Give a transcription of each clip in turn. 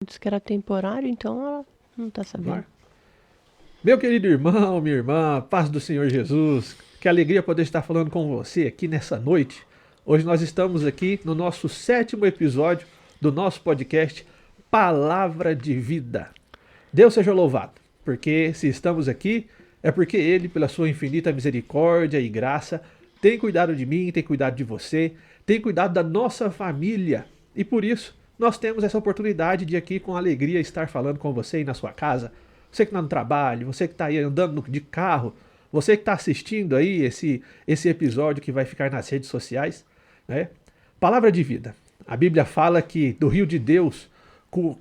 Disse que era temporário, então ela não tá sabendo. Meu querido irmão, minha irmã, paz do Senhor Jesus, que alegria poder estar falando com você aqui nessa noite. Hoje nós estamos aqui no nosso 7º episódio do nosso podcast Palavra de Vida. Deus seja louvado, porque se estamos aqui é porque Ele, pela sua infinita misericórdia e graça, tem cuidado de mim, tem cuidado de você, tem cuidado da nossa família. E por isso nós temos essa oportunidade de aqui com alegria estar falando com você aí na sua casa. Você que está no trabalho, você que está aí andando de carro, você que está assistindo aí esse episódio que vai ficar nas redes sociais, né? Palavra de vida. A Bíblia fala que do rio de Deus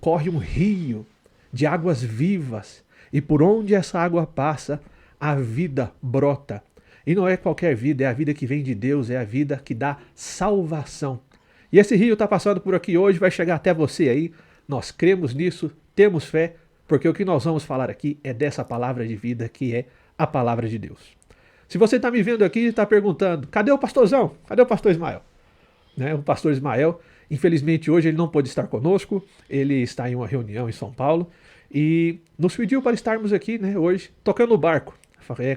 corre um rio de águas vivas e por onde essa água passa, a vida brota. E não é qualquer vida, é a vida que vem de Deus, é a vida que dá salvação. E esse rio está passando por aqui hoje, vai chegar até você aí. Nós cremos nisso, temos fé, porque o que nós vamos falar aqui é dessa palavra de vida que é a palavra de Deus. Se você está me vendo aqui e está perguntando, cadê o pastorzão? Cadê o pastor Ismael? Né? O pastor Ismael, infelizmente hoje ele não pôde estar conosco, ele está em uma reunião em São Paulo e nos pediu para estarmos aqui, né, hoje, tocando o barco,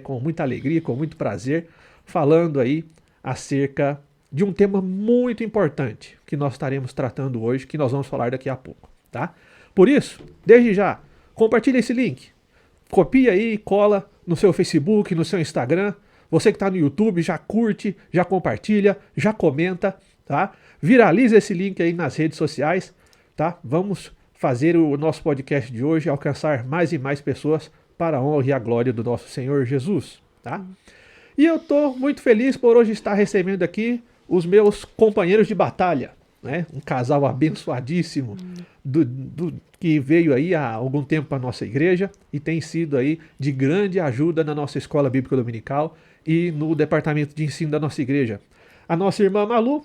com muita alegria, com muito prazer, falando aí acerca de um tema muito importante que nós estaremos tratando hoje, que nós vamos falar daqui a pouco, tá? Por isso, desde já, compartilha esse link, copia aí, cola no seu Facebook, no seu Instagram. Você que está no YouTube, já curte, já compartilha, já comenta, tá? Viraliza esse link aí nas redes sociais, tá? Vamos fazer o nosso podcast de hoje alcançar mais e mais pessoas para a honra e a glória do nosso Senhor Jesus, tá? E eu estou muito feliz por hoje estar recebendo aqui os meus companheiros de batalha, né? Um casal abençoadíssimo que veio aí há algum tempo para a nossa igreja e tem sido aí de grande ajuda na nossa escola bíblica dominical e no departamento de ensino da nossa igreja. A nossa irmã Malu,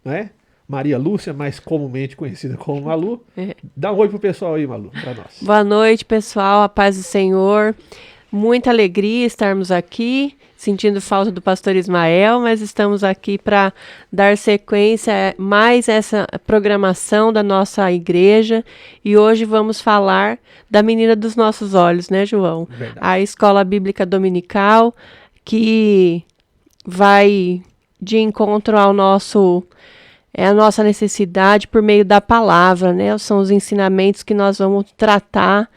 né? Maria Lúcia, mais comumente conhecida como Malu. Dá um oi pro pessoal aí, Malu, para nós. Boa noite, pessoal, a paz do Senhor. Muita alegria estarmos aqui, sentindo falta do pastor Ismael, mas estamos aqui para dar sequência a mais essa programação da nossa igreja. E hoje vamos falar da menina dos nossos olhos, né, João? Verdade. A escola bíblica dominical que vai de encontro ao a nossa necessidade por meio da palavra, né? São os ensinamentos que nós vamos tratar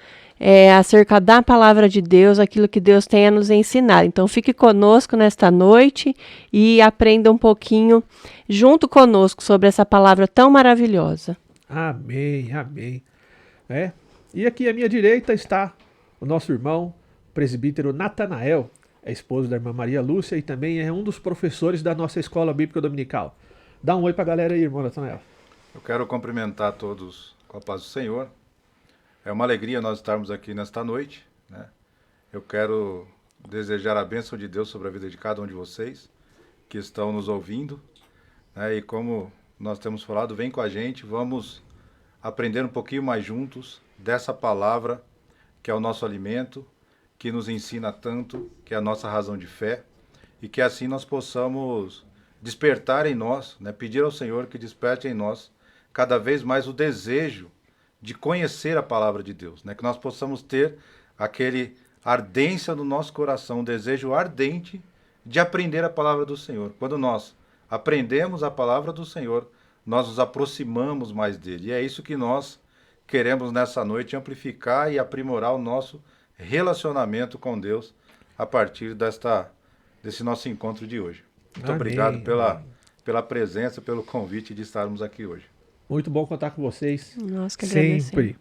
acerca da palavra de Deus, aquilo que Deus tem a nos ensinar. Então fique conosco nesta noite e aprenda um pouquinho junto conosco sobre essa palavra tão maravilhosa. Amém, amém. E aqui à minha direita está o nosso irmão, o presbítero Natanael, é esposo da irmã Maria Lúcia e também é um dos professores da nossa escola bíblica dominical. Dá um oi pra galera aí, irmão Natanael. Eu quero cumprimentar todos com a paz do Senhor. É uma alegria nós estarmos aqui nesta noite, né? Eu quero desejar a bênção de Deus sobre a vida de cada um de vocês que estão nos ouvindo, né? E como nós temos falado, vem com a gente, vamos aprender um pouquinho mais juntos dessa palavra que é o nosso alimento, que nos ensina tanto, que é a nossa razão de fé, e que assim nós possamos despertar em nós, né? Pedir ao Senhor que desperte em nós cada vez mais o desejo de conhecer a palavra de Deus, né? Que nós possamos ter aquele ardência no nosso coração, um desejo ardente de aprender a palavra do Senhor. Quando nós aprendemos a palavra do Senhor, nós nos aproximamos mais dele. E é isso que nós queremos nessa noite, amplificar e aprimorar o nosso relacionamento com Deus a partir desse nosso encontro de hoje. Muito Amém. Obrigado pela presença, pelo convite de estarmos aqui hoje. Muito bom contar com vocês. Nós que sempre. agradecemos.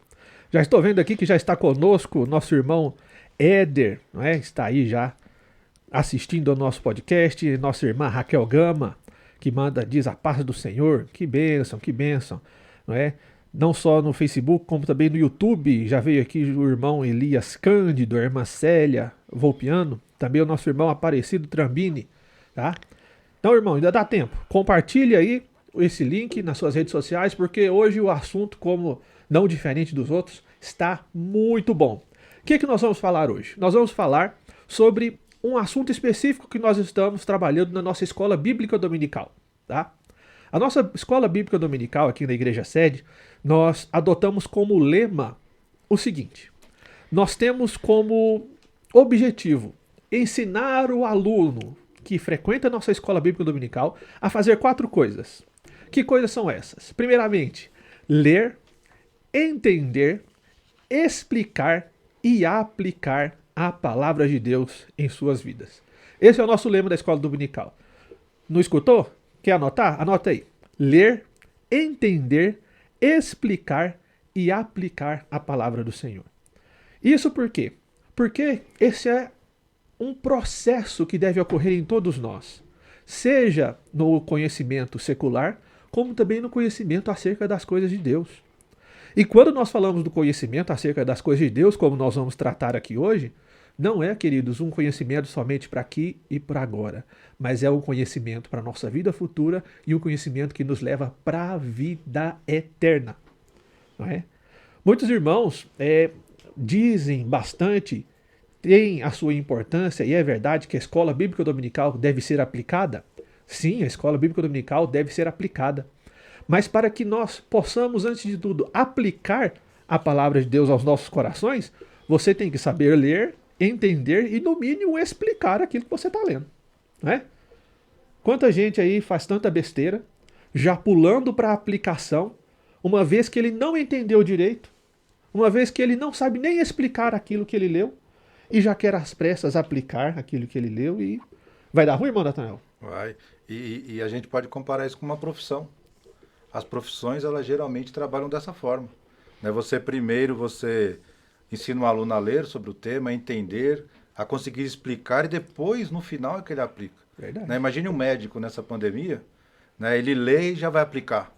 Já estou vendo aqui que já está conosco nosso irmão Éder, não é? Está aí já assistindo ao nosso podcast. Nossa irmã Raquel Gama, que diz a paz do Senhor. Que bênção, não é? Não só no Facebook, como também no YouTube. Já veio aqui o irmão Elias Cândido, a irmã Célia Volpiano, também o nosso irmão Aparecido Trambini, tá? Então, irmão, ainda dá tempo. Compartilhe aí esse link nas suas redes sociais, porque hoje o assunto, como não diferente dos outros, está muito bom. O que nós vamos falar hoje? Nós vamos falar sobre um assunto específico que nós estamos trabalhando na nossa escola bíblica dominical, tá? A nossa escola bíblica dominical aqui na Igreja Sede, nós adotamos como lema o seguinte: nós temos como objetivo ensinar o aluno que frequenta a nossa escola bíblica dominical a fazer 4 coisas. Que coisas são essas? Primeiramente, ler, entender, explicar e aplicar a palavra de Deus em suas vidas. Esse é o nosso lema da escola dominical. Não escutou? Quer anotar? Anota aí. Ler, entender, explicar e aplicar a palavra do Senhor. Isso por quê? Porque esse é um processo que deve ocorrer em todos nós, seja no conhecimento secular, como também no conhecimento acerca das coisas de Deus. E quando nós falamos do conhecimento acerca das coisas de Deus, como nós vamos tratar aqui hoje, não é, queridos, um conhecimento somente para aqui e para agora, mas é um conhecimento para a nossa vida futura e um conhecimento que nos leva para a vida eterna. Não é? Muitos irmãos dizem bastante, tem a sua importância, e é verdade que a escola bíblica dominical deve ser aplicada. Sim, a escola bíblica dominical deve ser aplicada. Mas para que nós possamos, antes de tudo, aplicar a palavra de Deus aos nossos corações, você tem que saber ler, entender e, no mínimo, explicar aquilo que você está lendo. Não é? Quanta gente aí faz tanta besteira, já pulando para a aplicação, uma vez que ele não entendeu direito, uma vez que ele não sabe nem explicar aquilo que ele leu, e já quer às pressas aplicar aquilo que ele leu e vai dar ruim, irmão Natanael? Vai. E a gente pode comparar isso com uma profissão. As profissões, elas geralmente trabalham dessa forma. Né? Você ensina um aluno a ler sobre o tema, a entender, a conseguir explicar e depois, no final, é que ele aplica. Né? Imagine um médico nessa pandemia, né? Ele lê e já vai aplicar.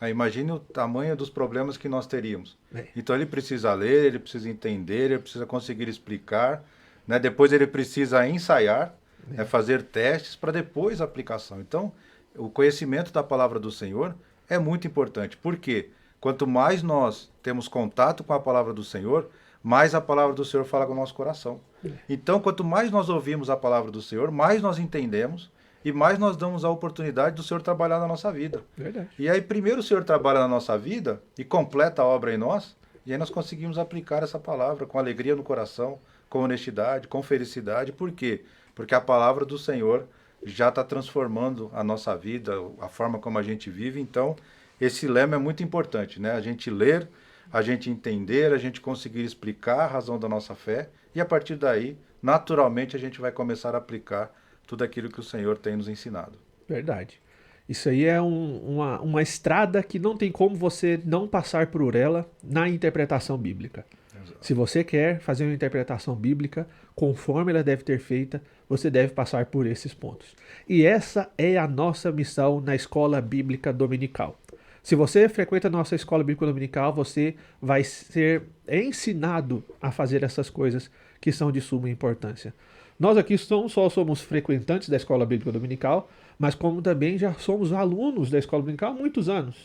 Imagine o tamanho dos problemas que nós teríamos. Então ele precisa ler, ele precisa entender, ele precisa conseguir explicar, né? Depois ele precisa ensaiar, né? Fazer testes para depois a aplicação. Então, o conhecimento da palavra do Senhor é muito importante. Por quê? Quanto mais nós temos contato com a palavra do Senhor, mais a palavra do Senhor fala com o nosso coração. Então, quanto mais nós ouvimos a palavra do Senhor, mais nós entendemos e mais nós damos a oportunidade do Senhor trabalhar na nossa vida. Verdade. E aí, primeiro o Senhor trabalha na nossa vida e completa a obra em nós, e aí nós conseguimos aplicar essa palavra com alegria no coração, com honestidade, com felicidade. Por quê? Porque a palavra do Senhor já está transformando a nossa vida, a forma como a gente vive. Então, esse lema é muito importante, né? A gente ler, a gente entender, a gente conseguir explicar a razão da nossa fé, e a partir daí, naturalmente, a gente vai começar a aplicar tudo aquilo que o Senhor tem nos ensinado. Verdade. Isso aí é uma estrada que não tem como você não passar por ela na interpretação bíblica. Exato. Se você quer fazer uma interpretação bíblica conforme ela deve ter feita, você deve passar por esses pontos. E essa é a nossa missão na escola bíblica dominical. Se você frequenta a nossa escola bíblica dominical, você vai ser ensinado a fazer essas coisas que são de suma importância. Nós aqui não só somos frequentantes da escola bíblica dominical, mas como também já somos alunos da escola dominical há muitos anos.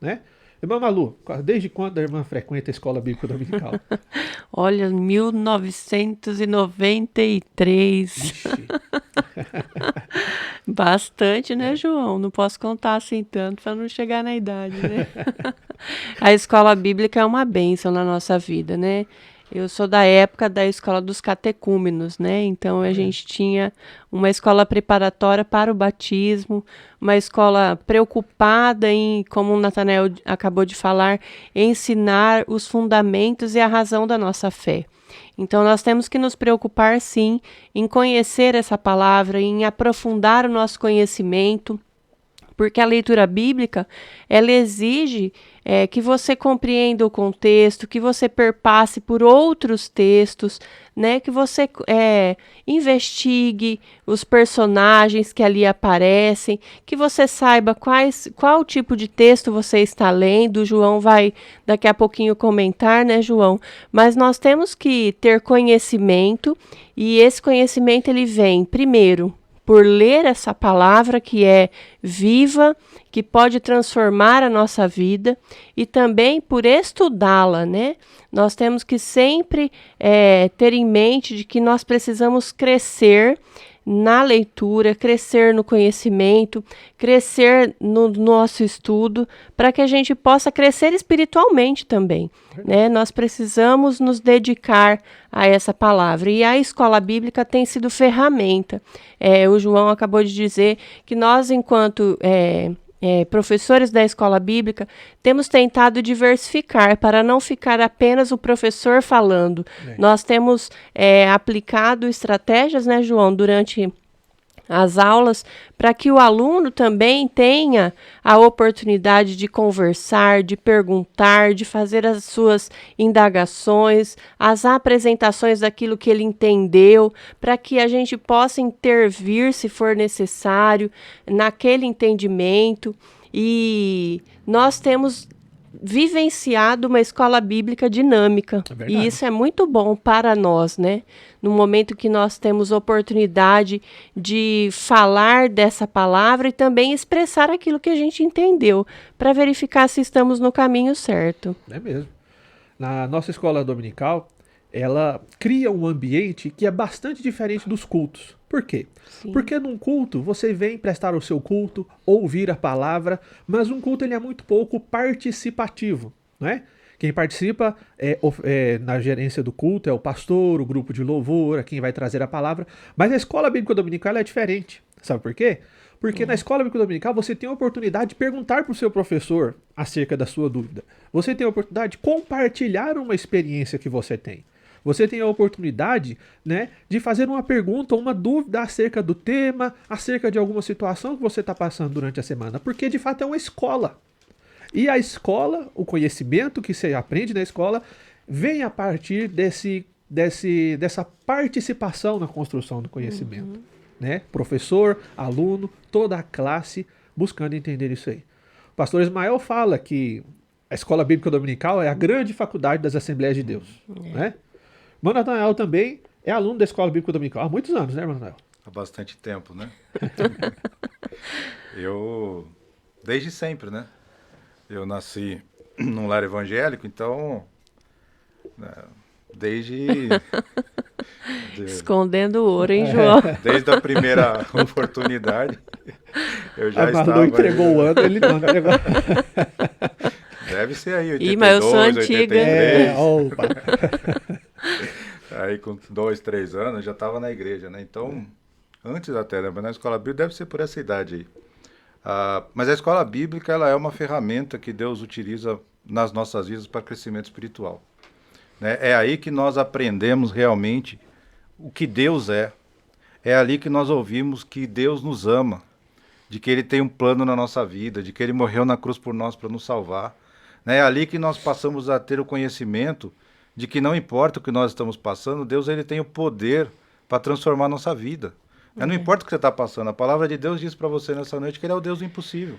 Né? Irmã Malu, desde quando a irmã frequenta a escola bíblica dominical? Olha, 1993. Ixi. Bastante, né, João? Não posso contar assim tanto para não chegar na idade, né? A escola bíblica é uma bênção na nossa vida, né? Eu sou da época da escola dos catecúmenos, né? Então a gente tinha uma escola preparatória para o batismo, uma escola preocupada em, como o Natanael acabou de falar, ensinar os fundamentos e a razão da nossa fé. Então nós temos que nos preocupar, sim, em conhecer essa palavra, em aprofundar o nosso conhecimento, porque a leitura bíblica, ela exige que você compreenda o contexto, que você perpasse por outros textos, né, que você investigue os personagens que ali aparecem, que você saiba qual tipo de texto você está lendo. O João vai daqui a pouquinho comentar, né, João? Mas nós temos que ter conhecimento, e esse conhecimento ele vem, primeiro, por ler essa palavra que é viva, que pode transformar a nossa vida, e também por estudá-la, né? Nós temos que sempre ter em mente de que nós precisamos crescer na leitura, crescer no conhecimento, crescer no nosso estudo, para que a gente possa crescer espiritualmente também, né? Nós precisamos nos dedicar a essa palavra. E a escola bíblica tem sido ferramenta. O João acabou de dizer que nós, enquanto professores da escola bíblica, temos tentado diversificar para não ficar apenas o professor falando. Nós temos aplicado estratégias, né, João, durante as aulas, para que o aluno também tenha a oportunidade de conversar, de perguntar, de fazer as suas indagações, as apresentações daquilo que ele entendeu, para que a gente possa intervir, se for necessário, naquele entendimento. E nós temos vivenciado uma escola bíblica dinâmica. E isso é muito bom para nós, né? No momento que nós temos oportunidade de falar dessa palavra e também expressar aquilo que a gente entendeu, para verificar se estamos no caminho certo. É mesmo. Na nossa escola dominical, ela cria um ambiente que é bastante diferente dos cultos. Por quê? Sim. Porque num culto, você vem prestar o seu culto, ouvir a palavra, mas um culto ele é muito pouco participativo, não é? Quem participa na gerência do culto é o pastor, o grupo de louvor, é quem vai trazer a palavra. Mas a escola bíblica dominical é diferente. Sabe por quê? Porque na escola bíblica dominical você tem a oportunidade de perguntar para o seu professor acerca da sua dúvida. Você tem a oportunidade de compartilhar uma experiência que você tem. Você tem a oportunidade, né, de fazer uma pergunta ou uma dúvida acerca do tema, acerca de alguma situação que você está passando durante a semana. Porque de fato é uma escola. E a escola, o conhecimento que você aprende na escola, vem a partir dessa participação na construção do conhecimento. Né? Professor, aluno, toda a classe buscando entender isso aí. O pastor Ismael fala que a escola bíblica dominical é a grande faculdade das Assembleias de Deus. Né? Mano Natanael também é aluno da escola bíblica dominical há muitos anos, né, Mano Natanael? Há bastante tempo, né? Eu, desde sempre, né? Eu nasci num lar evangélico, então, desde... Escondendo o ouro, hein, João? Desde a primeira oportunidade, eu já estava... não entregou o ano, ele não entregou. Deve ser aí, 82, mas eu sou antiga. 83. Opa. Aí com 2, 3 anos já estava na igreja, né? Então, antes até, né? Mas na escola bíblica deve ser por essa idade aí. Mas a escola bíblica ela é uma ferramenta que Deus utiliza nas nossas vidas para crescimento espiritual. Né? É aí que nós aprendemos realmente o que Deus é. É ali que nós ouvimos que Deus nos ama, de que Ele tem um plano na nossa vida, de que Ele morreu na cruz por nós para nos salvar. Né? É ali que nós passamos a ter o conhecimento de que não importa o que nós estamos passando, Deus ele tem o poder para transformar a nossa vida. Não importa o que você está passando, a palavra de Deus diz para você nessa noite que Ele é o Deus do impossível.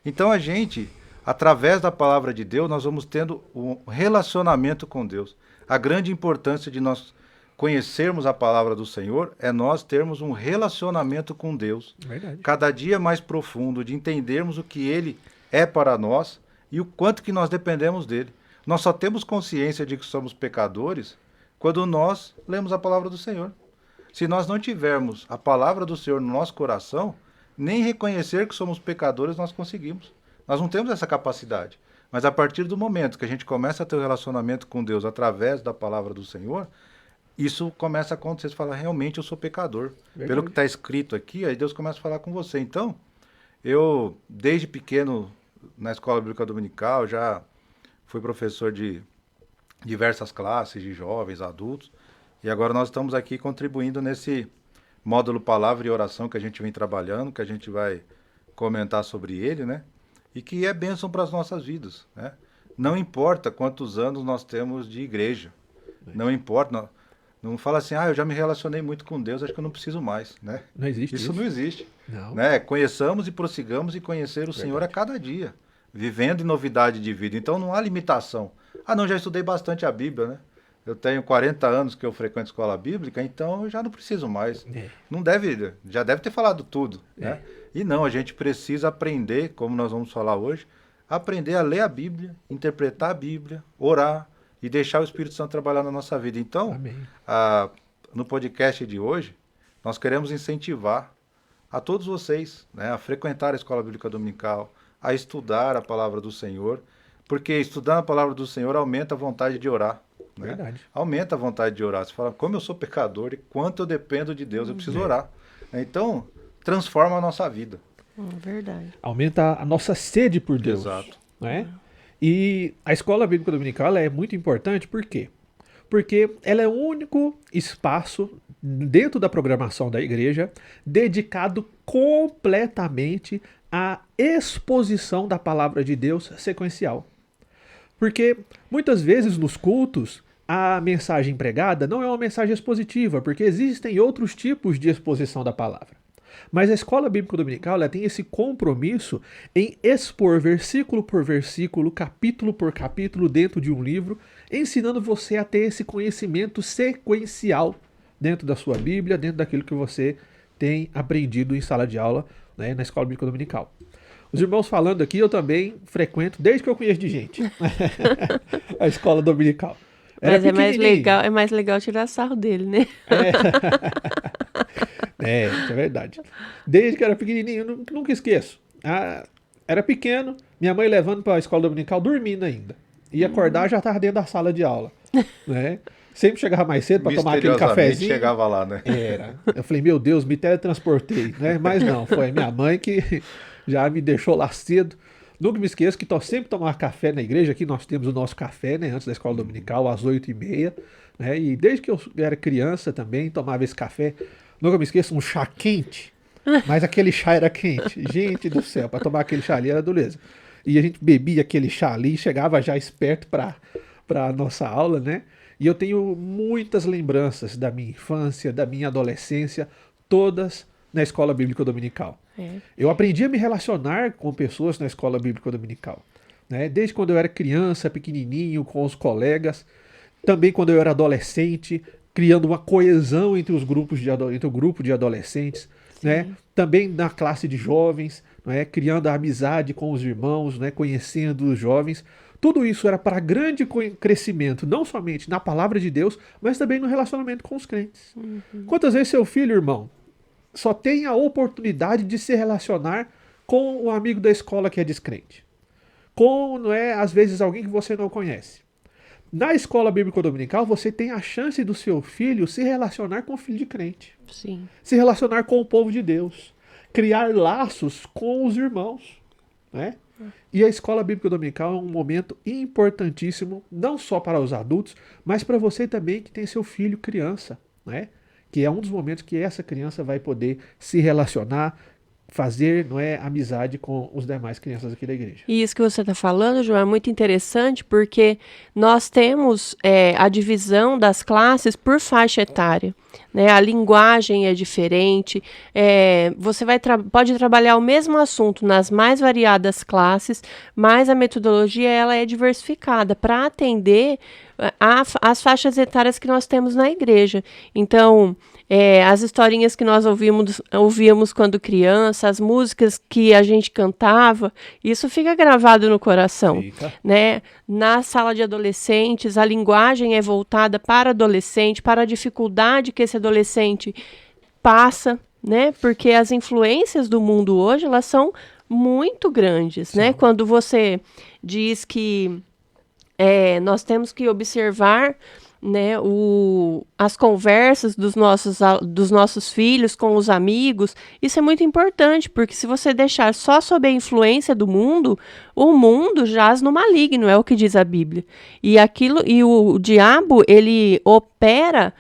Então a gente, através da palavra de Deus, nós vamos tendo um relacionamento com Deus. A grande importância de nós conhecermos a palavra do Senhor é nós termos um relacionamento com Deus. Verdade. Cada dia mais profundo, de entendermos o que Ele é para nós e o quanto que nós dependemos dEle. Nós só temos consciência de que somos pecadores quando nós lemos a palavra do Senhor. Se nós não tivermos a palavra do Senhor no nosso coração, nem reconhecer que somos pecadores nós conseguimos. Nós não temos essa capacidade. Mas a partir do momento que a gente começa a ter um relacionamento com Deus através da palavra do Senhor, isso começa a acontecer. Você fala, realmente eu sou pecador. Verdade. Pelo que está escrito aqui, aí Deus começa a falar com você. Então, eu, desde pequeno, na escola bíblica dominical, já fui professor de diversas classes, de jovens, adultos, e agora nós estamos aqui contribuindo nesse módulo Palavra e Oração que a gente vem trabalhando, que a gente vai comentar sobre ele, né? E que é bênção para as nossas vidas, né? Não importa quantos anos nós temos de igreja, não importa, não fala assim, eu já me relacionei muito com Deus, acho que eu não preciso mais, né? Não existe isso. Isso não existe. Não. Né? Conheçamos e prossigamos e conhecer o Senhor a cada dia, vivendo em novidade de vida. Então não há limitação. Não, já estudei bastante a Bíblia, né? Eu tenho 40 anos que eu frequento escola bíblica, então eu já não preciso mais. Não deve, já deve ter falado tudo, né? E não, a gente precisa aprender, como nós vamos falar hoje, aprender a ler a Bíblia, interpretar a Bíblia, orar e deixar o Espírito Santo trabalhar na nossa vida. Então, no podcast de hoje, nós queremos incentivar a todos vocês, né, a frequentar a Escola Bíblica Dominical, a estudar a Palavra do Senhor, porque estudar a Palavra do Senhor aumenta a vontade de orar. Né? Verdade. Aumenta a vontade de orar. Você fala, como eu sou pecador e quanto eu dependo de Deus, eu preciso orar. Então, transforma a nossa vida. Verdade. Aumenta a nossa sede por Deus. Exato. Né? E a Escola Bíblica Dominical ela é muito importante, por quê? Porque ela é o único espaço dentro da programação da igreja dedicado completamente à exposição da palavra de Deus sequencial. Porque muitas vezes nos cultos a mensagem pregada não é uma mensagem expositiva, porque existem outros tipos de exposição da palavra. Mas a Escola Bíblica Dominical ela tem esse compromisso em expor versículo por versículo, capítulo por capítulo dentro de um livro, ensinando você a ter esse conhecimento sequencial dentro da sua Bíblia, dentro daquilo que você tem aprendido em sala de aula, né, na Escola Bíblica Dominical. Os irmãos falando aqui, eu também frequento, desde que eu conheço de gente, a Escola Dominical. Mas é mais legal tirar sarro dele, né? Isso é verdade. Desde que era pequenininho, nunca esqueço. Era pequeno, minha mãe levando para a Escola Dominical, dormindo ainda. Ia acordar, já estava dentro da sala de aula. Né? Sempre chegava mais cedo para tomar aquele cafezinho. Chegava lá, né? Era. Eu falei, meu Deus, me teletransportei. Né? Mas não, foi minha mãe que já me deixou lá cedo. Nunca me esqueço que sempre tomava café na igreja. Aqui nós temos o nosso café, né, antes da Escola Dominical, às 8h30. Né? E desde que eu era criança também, tomava esse café. Nunca me esqueço, um chá quente. Mas aquele chá era quente. Gente do céu, para tomar aquele chá ali era dureza. E a gente bebia aquele chá ali, chegava já esperto para a nossa aula, né? E eu tenho muitas lembranças da minha infância, da minha adolescência, todas na Escola Bíblica Dominical. Eu aprendi a me relacionar com pessoas na Escola Bíblica Dominical. Né? Desde quando eu era criança, pequenininho, com os colegas. Também quando eu era adolescente, criando uma coesão entre o grupo de adolescentes. Né? Também na classe de jovens, né? Criando a amizade com os irmãos, né? Conhecendo os jovens. Tudo isso era para grande crescimento, não somente na palavra de Deus, mas também no relacionamento com os crentes. Quantas vezes seu filho, irmão, só tem a oportunidade de se relacionar com um amigo da escola que é descrente? Com, não é, às vezes, alguém que você não conhece. Na Escola Bíblica Dominical, você tem a chance do seu filho se relacionar com o filho de crente. Sim. Se relacionar com o povo de Deus. Criar laços com os irmãos. Né? E a Escola Bíblica Dominical é um momento importantíssimo, não só para os adultos, mas para você também que tem seu filho criança. Né? Que é um dos momentos que essa criança vai poder se relacionar, fazer, não é, amizade com os demais crianças aqui da igreja. E isso que você está falando, João, é muito interessante porque nós temos a divisão das classes por faixa etária. Né? A linguagem é diferente, você pode trabalhar o mesmo assunto nas mais variadas classes, mas a metodologia ela é diversificada para atender as faixas etárias que nós temos na igreja. Então, as historinhas que nós ouvíamos quando criança, as músicas que a gente cantava, isso fica gravado no coração. Né? Na sala de adolescentes, a linguagem é voltada para adolescente, para a dificuldade que esse adolescente passa, né? Porque as influências do mundo hoje, elas são muito grandes. Né? Quando você diz que nós temos que observar, né, as conversas dos nossos filhos com os amigos, isso é muito importante, porque se você deixar só sob a influência do mundo, o mundo jaz no maligno, é o que diz a Bíblia. E o diabo, ele opera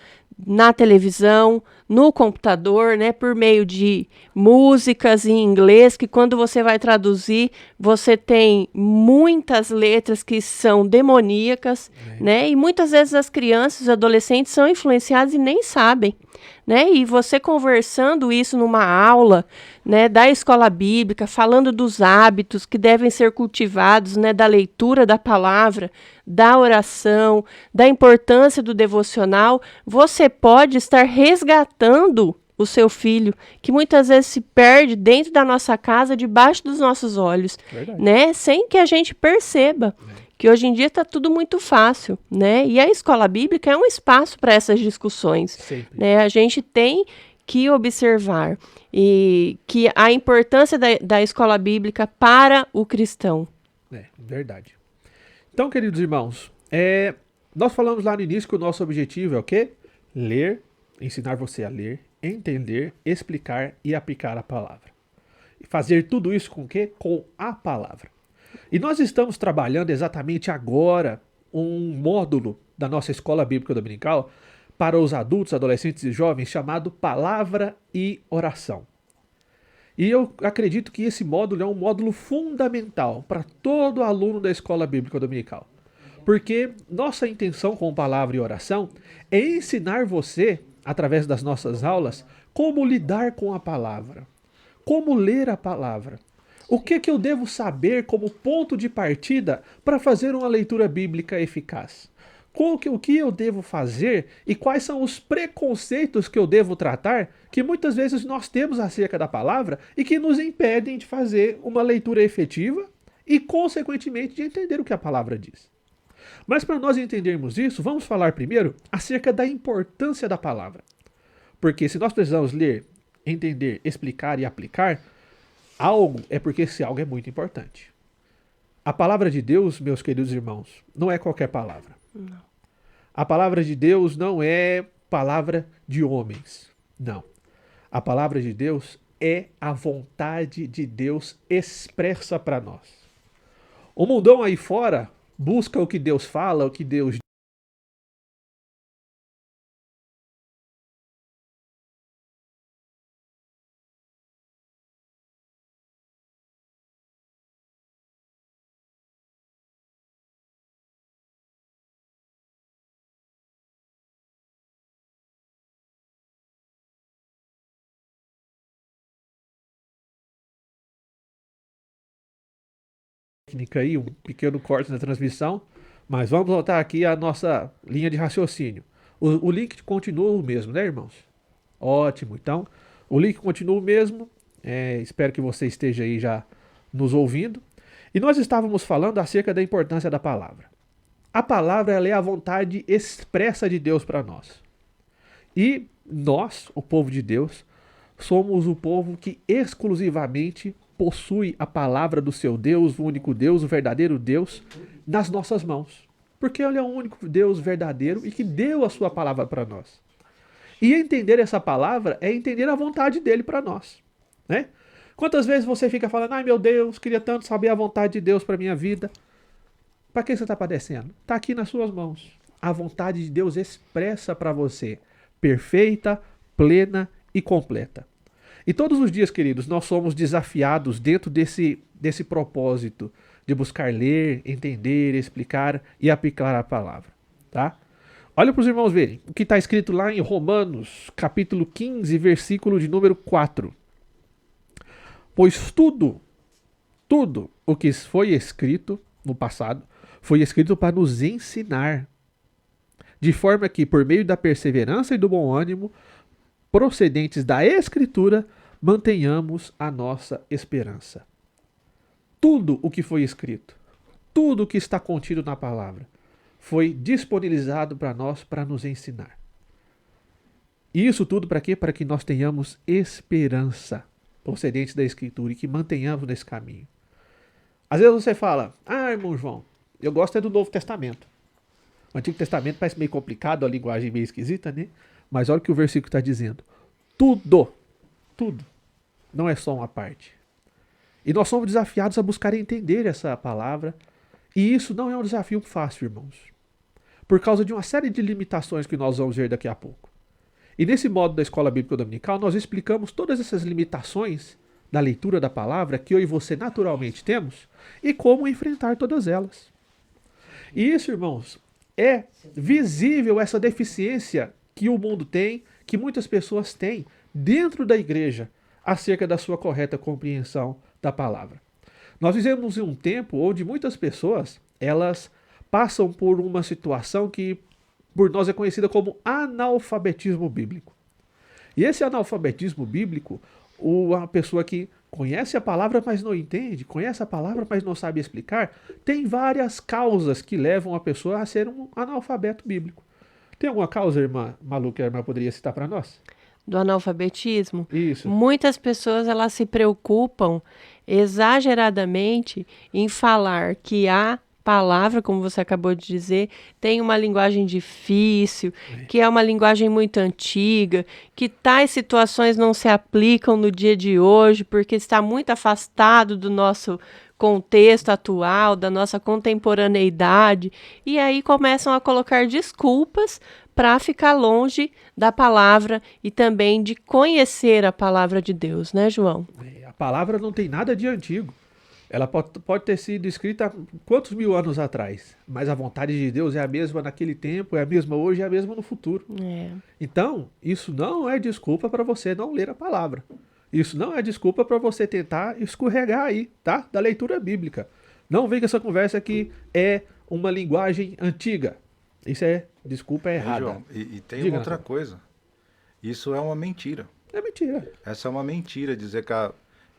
na televisão, no computador, né, por meio de músicas em inglês, que quando você vai traduzir, você tem muitas letras que são demoníacas, né, e muitas vezes as crianças e os adolescentes são influenciados e nem sabem. Né? E você conversando isso numa aula, né, da escola bíblica, falando dos hábitos que devem ser cultivados, né, da leitura da palavra, da oração, da importância do devocional, você pode estar resgatando o seu filho, que muitas vezes se perde dentro da nossa casa, debaixo dos nossos olhos, né, sem que a gente perceba. Que hoje em dia está tudo muito fácil, né? E a escola bíblica é um espaço para essas discussões. Né? A gente tem que observar e que a importância da escola bíblica para o cristão. É, verdade. Então, queridos irmãos, nós falamos lá no início que o nosso objetivo é o quê? Ler, ensinar você a ler, entender, explicar e aplicar a palavra. E fazer tudo isso com o quê? Com a palavra. E nós estamos trabalhando exatamente agora um módulo da nossa escola bíblica dominical para os adultos, adolescentes e jovens chamado Palavra e Oração. E eu acredito que esse módulo é um módulo fundamental para todo aluno da escola bíblica dominical. Porque nossa intenção com Palavra e Oração é ensinar você, através das nossas aulas, como lidar com a palavra, como ler a palavra. O que eu devo saber como ponto de partida para fazer uma leitura bíblica eficaz? O que eu devo fazer e quais são os preconceitos que eu devo tratar que muitas vezes nós temos acerca da palavra e que nos impedem de fazer uma leitura efetiva e, consequentemente, de entender o que a palavra diz. Mas para nós entendermos isso, vamos falar primeiro acerca da importância da palavra. Porque se nós precisamos ler, entender, explicar e aplicar algo, é porque esse algo é muito importante. A palavra de Deus, meus queridos irmãos, não é qualquer palavra. Não. A palavra de Deus não é palavra de homens. Não. A palavra de Deus é a vontade de Deus expressa para nós. O mundão aí fora busca o que Deus fala, o que Deus técnica aí, um pequeno corte na transmissão, mas vamos voltar aqui à nossa linha de raciocínio. O link continua o mesmo, né, irmãos? Ótimo, então, o link continua o mesmo, espero que você esteja aí já nos ouvindo. E nós estávamos falando acerca da importância da palavra. A palavra ela é a vontade expressa de Deus para nós. E nós, o povo de Deus, somos o povo que exclusivamente possui a palavra do seu Deus, o único Deus, o verdadeiro Deus, nas nossas mãos. Porque Ele é o único Deus verdadeiro e que deu a sua palavra para nós. E entender essa palavra é entender a vontade dele para nós. Né? Quantas vezes você fica falando, ai meu Deus, queria tanto saber a vontade de Deus para minha vida. Para que você está padecendo? Está aqui nas suas mãos. A vontade de Deus expressa para você, perfeita, plena e completa. E todos os dias, queridos, nós somos desafiados dentro desse propósito de buscar ler, entender, explicar e aplicar a palavra. Tá? Olha para os irmãos verem o que está escrito lá em Romanos, capítulo 15, versículo de número 4. Pois tudo o que foi escrito no passado, foi escrito para nos ensinar, de forma que, por meio da perseverança e do bom ânimo, procedentes da Escritura, mantenhamos a nossa esperança. Tudo o que foi escrito, tudo o que está contido na palavra, foi disponibilizado para nós para nos ensinar. E isso tudo para quê? Para que nós tenhamos esperança procedente da Escritura e que mantenhamos nesse caminho. Às vezes você fala, irmão João, eu gosto do Novo Testamento. O Antigo Testamento parece meio complicado, a linguagem meio esquisita, né? Mas olha o que o versículo está dizendo. Tudo, não é só uma parte. E nós somos desafiados a buscar entender essa palavra. E isso não é um desafio fácil, irmãos. Por causa de uma série de limitações que nós vamos ver daqui a pouco. E nesse modo da Escola Bíblica Dominical, nós explicamos todas essas limitações da leitura da palavra que eu e você naturalmente temos e como enfrentar todas elas. E isso, irmãos, é visível essa deficiência que o mundo tem, que muitas pessoas têm dentro da igreja acerca da sua correta compreensão da palavra. Nós vivemos em um tempo onde muitas pessoas, elas passam por uma situação que por nós é conhecida como analfabetismo bíblico. E esse analfabetismo bíblico, a pessoa que conhece a palavra, mas não entende, conhece a palavra, mas não sabe explicar, tem várias causas que levam a pessoa a ser um analfabeto bíblico. Tem alguma causa, irmã Malu, que a irmã poderia citar para nós? do analfabetismo, Isso. muitas pessoas elas se preocupam exageradamente em falar que a palavra, como você acabou de dizer, tem uma linguagem difícil, que é uma linguagem muito antiga, que tais situações não se aplicam no dia de hoje, porque está muito afastado do nosso contexto atual, da nossa contemporaneidade, e aí começam a colocar desculpas para ficar longe da palavra e também de conhecer a palavra de Deus, né, João? A palavra não tem nada de antigo. Ela pode ter sido escrita há quantos mil anos atrás, mas a vontade de Deus é a mesma naquele tempo, é a mesma hoje, é a mesma no futuro. Então, isso não é desculpa para você não ler a palavra. Isso não é desculpa para você tentar escorregar aí, tá? Da leitura bíblica. Não vem com essa conversa que é uma linguagem antiga. Isso é desculpa errada. João, e tem Diga, outra Nathan. coisa. Isso é uma mentira. É mentira. Essa é uma mentira, dizer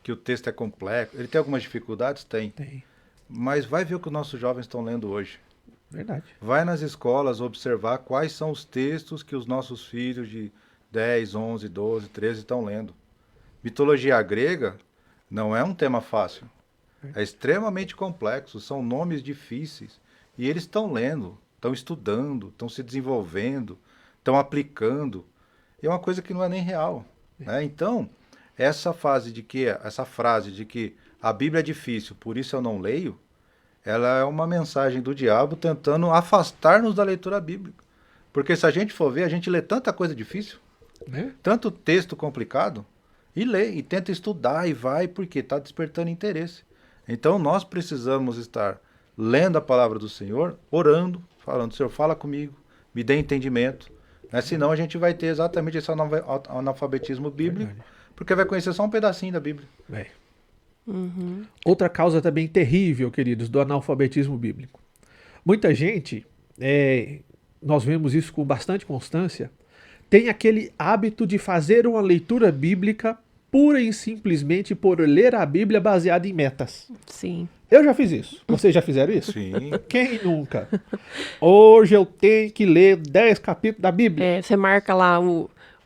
que o texto é complexo. Ele tem algumas dificuldades? Tem. Tem. Mas vai ver o que os nossos jovens estão lendo hoje. Verdade. Vai nas escolas observar quais são os textos que os nossos filhos de 10, 11, 12, 13 estão lendo. Mitologia grega não é um tema fácil. É extremamente complexo, são nomes difíceis. E eles estão lendo, estão estudando, estão se desenvolvendo, estão aplicando. E é uma coisa que não é nem real. Né? Então, essa frase de que a Bíblia é difícil, por isso eu não leio, ela é uma mensagem do diabo tentando afastar-nos da leitura bíblica. Porque se a gente for ver, a gente lê tanta coisa difícil, Né? tanto texto complicado, e lê, e tenta estudar, e vai, porque está despertando interesse. Então nós precisamos estar lendo a palavra do Senhor, orando, falando, Senhor, fala comigo, me dê entendimento. Né? Senão a gente vai ter exatamente esse analfabetismo bíblico, Verdade. porque vai conhecer só um pedacinho da Bíblia. É. Outra causa também terrível, queridos, do analfabetismo bíblico. Muita gente, nós vemos isso com bastante constância, tem aquele hábito de fazer uma leitura bíblica pura e simplesmente por ler a Bíblia baseada em metas. Sim. Eu já fiz isso. Vocês já fizeram isso? Sim. Quem nunca? Hoje eu tenho que ler 10 capítulos da Bíblia. Você marca lá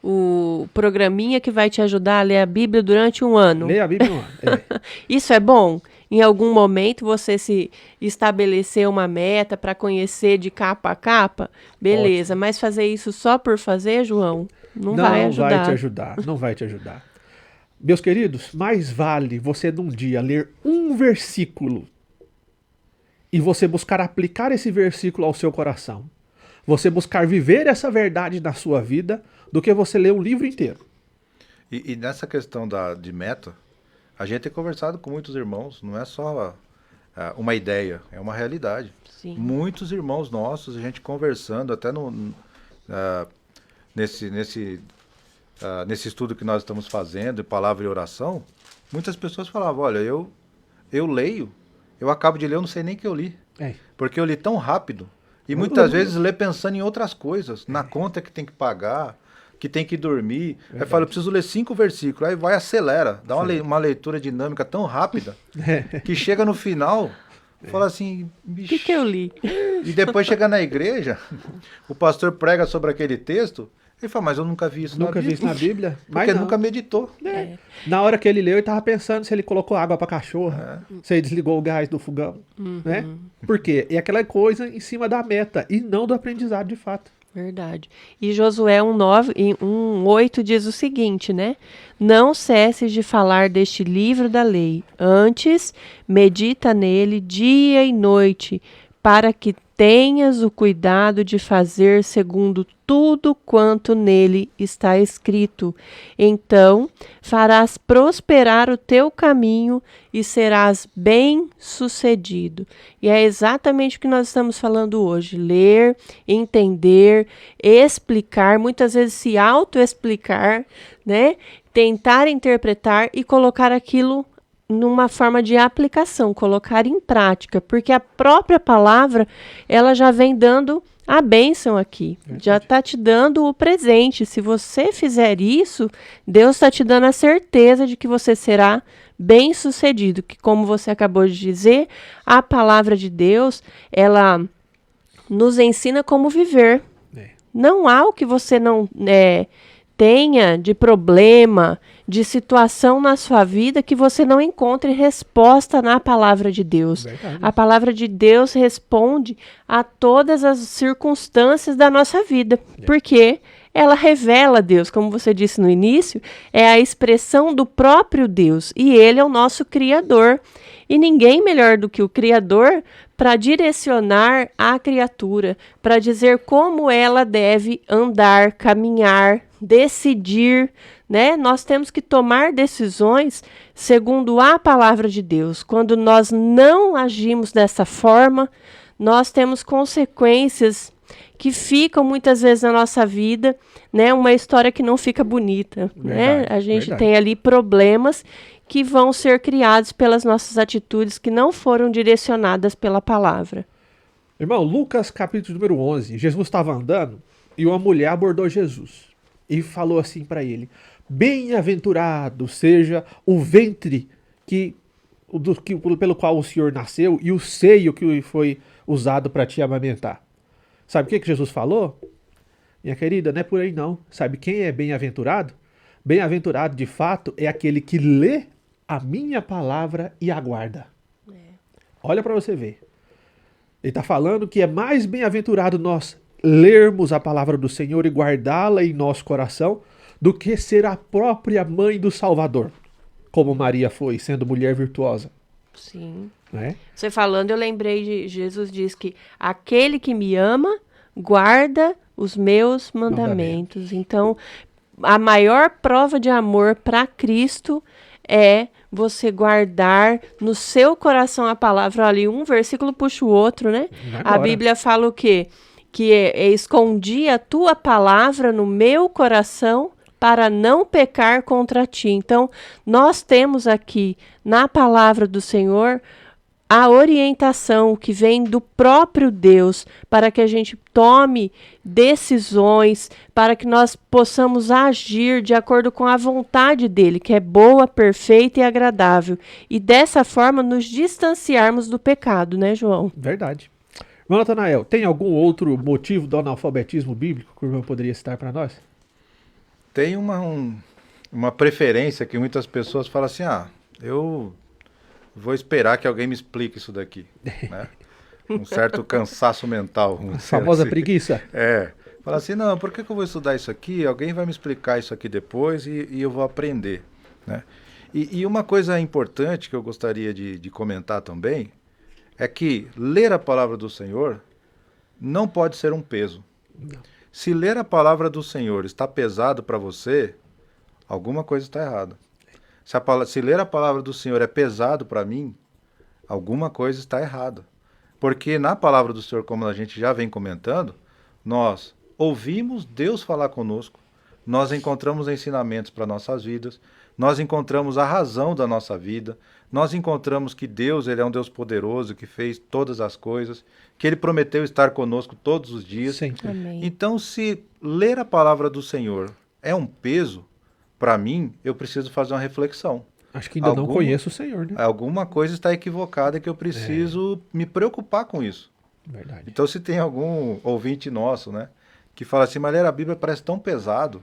o programinha que vai te ajudar a ler a Bíblia durante um ano. Ler a Bíblia no ano. Isso é bom? Em algum momento você se estabelecer uma meta para conhecer de capa a capa? Beleza, mas fazer isso só por fazer, João, não vai ajudar. Não vai te ajudar, não vai te ajudar. Meus queridos, mais vale você num dia ler um versículo e você buscar aplicar esse versículo ao seu coração. Você buscar viver essa verdade na sua vida do que você ler um livro inteiro. E nessa questão de meta, a gente tem conversado com muitos irmãos, não é só uma ideia, é uma realidade. Sim. Muitos irmãos nossos, a gente conversando, até nesse estudo que nós estamos fazendo, de palavra e oração, muitas pessoas falavam, olha, eu leio, eu acabo de ler, eu não sei nem que eu li. Porque eu li tão rápido, e muitas vezes lê pensando em outras coisas, na conta que tem que pagar, que tem que dormir. Aí fala, eu preciso ler 5 versículos, aí vai, acelera, dá uma leitura dinâmica tão rápida, que chega no final, fala assim, O bicho. que eu li? E depois chega na igreja, o pastor prega sobre aquele texto, ele fala, mas eu nunca vi isso Nunca vi isso na Bíblia? Porque nunca meditou. Na hora que ele leu, ele estava pensando se ele colocou água para cachorro, se ele desligou o gás do fogão. Né? Por quê? É aquela coisa em cima da meta e não do aprendizado de fato. Verdade. E Josué 1:8 diz o seguinte, né? Não cesses de falar deste livro da lei. Antes, medita nele dia e noite, para que tenhas o cuidado de fazer segundo tudo quanto nele está escrito. Então farás prosperar o teu caminho e serás bem-sucedido. E é exatamente o que nós estamos falando hoje. Ler, entender, explicar, muitas vezes se auto-explicar, né? Tentar interpretar e colocar aquilo numa forma de aplicação, colocar em prática, porque a própria palavra, ela já vem dando a bênção aqui, já está te dando o presente. Se você fizer isso, Deus está te dando a certeza de que você será bem-sucedido, que como você acabou de dizer, a palavra de Deus, ela nos ensina como viver. Não há o que você não tenha de problema, de situação na sua vida que você não encontre resposta na palavra de Deus. Verdade. A palavra de Deus responde a todas as circunstâncias da nossa vida, porque ela revela Deus, como você disse no início, é a expressão do próprio Deus, e ele é o nosso Criador. E ninguém melhor do que o Criador para direcionar a criatura, para dizer como ela deve andar, caminhar, decidir, né? Nós temos que tomar decisões segundo a palavra de Deus. Quando nós não agimos dessa forma, nós temos consequências que ficam muitas vezes na nossa vida, né? Uma história que não fica bonita, né? A gente tem ali problemas que vão ser criados pelas nossas atitudes que não foram direcionadas pela palavra. Irmão, Lucas capítulo número 11, Jesus estava andando e uma mulher abordou Jesus e falou assim para ele: bem-aventurado seja o ventre pelo qual o Senhor nasceu e o seio que foi usado para te amamentar. Sabe o que Jesus falou? Minha querida, não é por aí não. Sabe quem é bem-aventurado? Bem-aventurado, de fato, é aquele que lê a minha palavra e aguarda. Olha para você ver. Ele está falando que é mais bem-aventurado nós lermos a palavra do Senhor e guardá-la em nosso coração do que ser a própria mãe do Salvador, como Maria foi, sendo mulher virtuosa. Sim. Né? Você falando, eu lembrei de Jesus diz que aquele que me ama guarda os meus mandamentos. Então, a maior prova de amor para Cristo é você guardar no seu coração a palavra. Ali, um versículo puxa o outro, né? Agora. A Bíblia fala o quê? Que escondi a tua palavra no meu coração para não pecar contra ti. Então, nós temos aqui na palavra do Senhor a orientação que vem do próprio Deus para que a gente tome decisões, para que nós possamos agir de acordo com a vontade dele, que é boa, perfeita e agradável. E dessa forma nos distanciarmos do pecado, né, João? Verdade. Irmão Natanael, tem algum outro motivo do analfabetismo bíblico que o irmão poderia citar para nós? Tem uma preferência que muitas pessoas falam assim: eu vou esperar que alguém me explique isso daqui, né? Um certo cansaço mental. A famosa assim. preguiça. Fala assim: não, por que eu vou estudar isso aqui? Alguém vai me explicar isso aqui depois e eu vou aprender, né? E uma coisa importante que eu gostaria de comentar também é que ler a palavra do Senhor não pode ser um peso. Não. Se ler a palavra do Senhor está pesado para você, alguma coisa está errada. Se ler a palavra do Senhor é pesado para mim, alguma coisa está errada. Porque na palavra do Senhor, como a gente já vem comentando, nós ouvimos Deus falar conosco, nós encontramos ensinamentos para nossas vidas, nós encontramos a razão da nossa vida, nós encontramos que Deus, ele é um Deus poderoso, que fez todas as coisas, que ele prometeu estar conosco todos os dias. Sempre. Amém. Então, se ler a palavra do Senhor é um peso, para mim, eu preciso fazer uma reflexão. Acho que ainda não conheço o Senhor, né? Alguma coisa está equivocada que eu preciso me preocupar com isso. Verdade. Então, se tem algum ouvinte nosso, né, que fala assim: mas ler a Bíblia parece tão pesado,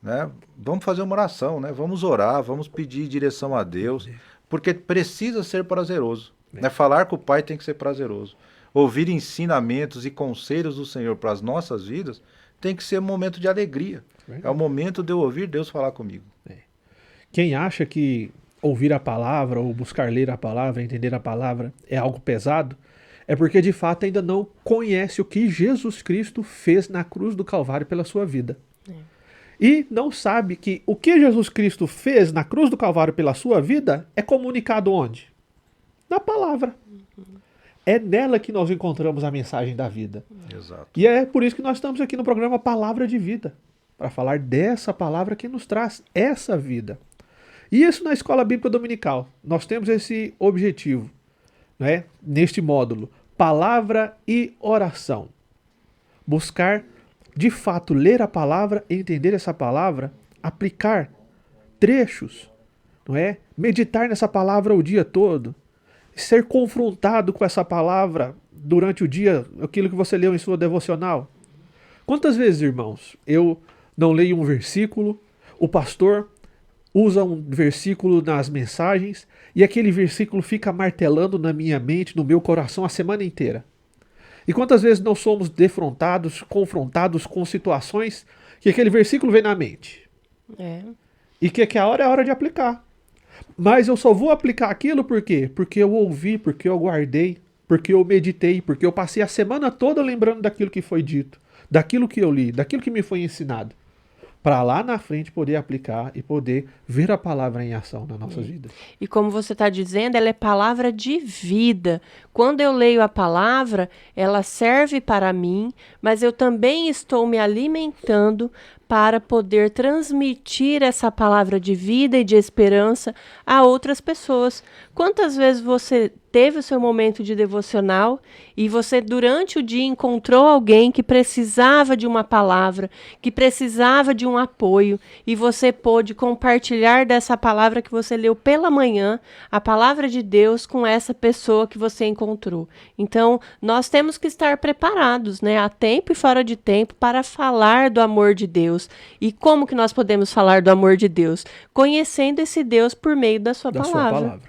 né? Vamos fazer uma oração, né? Vamos orar, vamos pedir direção a Deus, porque precisa ser prazeroso. Né? Falar com o Pai tem que ser prazeroso. Ouvir ensinamentos e conselhos do Senhor para as nossas vidas tem que ser um momento de alegria. É o momento de eu ouvir Deus falar comigo. Quem acha que ouvir a palavra ou buscar ler a palavra, entender a palavra é algo pesado, é porque de fato ainda não conhece o que Jesus Cristo fez na cruz do Calvário pela sua vida. E não sabe que o que Jesus Cristo fez na cruz do Calvário pela sua vida é comunicado onde? Na palavra. É nela que nós encontramos a mensagem da vida. Exato. E é por isso que nós estamos aqui no programa Palavra de Vida, para falar dessa palavra que nos traz essa vida. E isso na Escola Bíblica Dominical. Nós temos esse objetivo, né? Neste módulo, palavra e oração. Buscar, de fato, ler a palavra, entender essa palavra, aplicar trechos, não é? Meditar nessa palavra o dia todo, ser confrontado com essa palavra durante o dia, aquilo que você leu em sua devocional. Quantas vezes, irmãos, eu não leio um versículo, o pastor usa um versículo nas mensagens e aquele versículo fica martelando na minha mente, no meu coração a semana inteira. E quantas vezes não somos defrontados, confrontados com situações que aquele versículo vem na mente? É. E que a hora é a hora de aplicar. Mas eu só vou aplicar aquilo por quê? Porque eu ouvi, porque eu guardei, porque eu meditei, porque eu passei a semana toda lembrando daquilo que foi dito, daquilo que eu li, daquilo que me foi ensinado. Para lá na frente poder aplicar e poder ver a palavra em ação nas nossas vidas. E como você está dizendo, ela é palavra de vida. Quando eu leio a palavra, ela serve para mim, mas eu também estou me alimentando para poder transmitir essa palavra de vida e de esperança a outras pessoas. Quantas vezes você teve o seu momento de devocional e você durante o dia encontrou alguém que precisava de uma palavra, que precisava de um apoio, e você pôde compartilhar dessa palavra que você leu pela manhã, a palavra de Deus, com essa pessoa que você encontrou. Então, nós temos que estar preparados, né, a tempo e fora de tempo, para falar do amor de Deus. E como que nós podemos falar do amor de Deus? Conhecendo esse Deus por meio da sua palavra.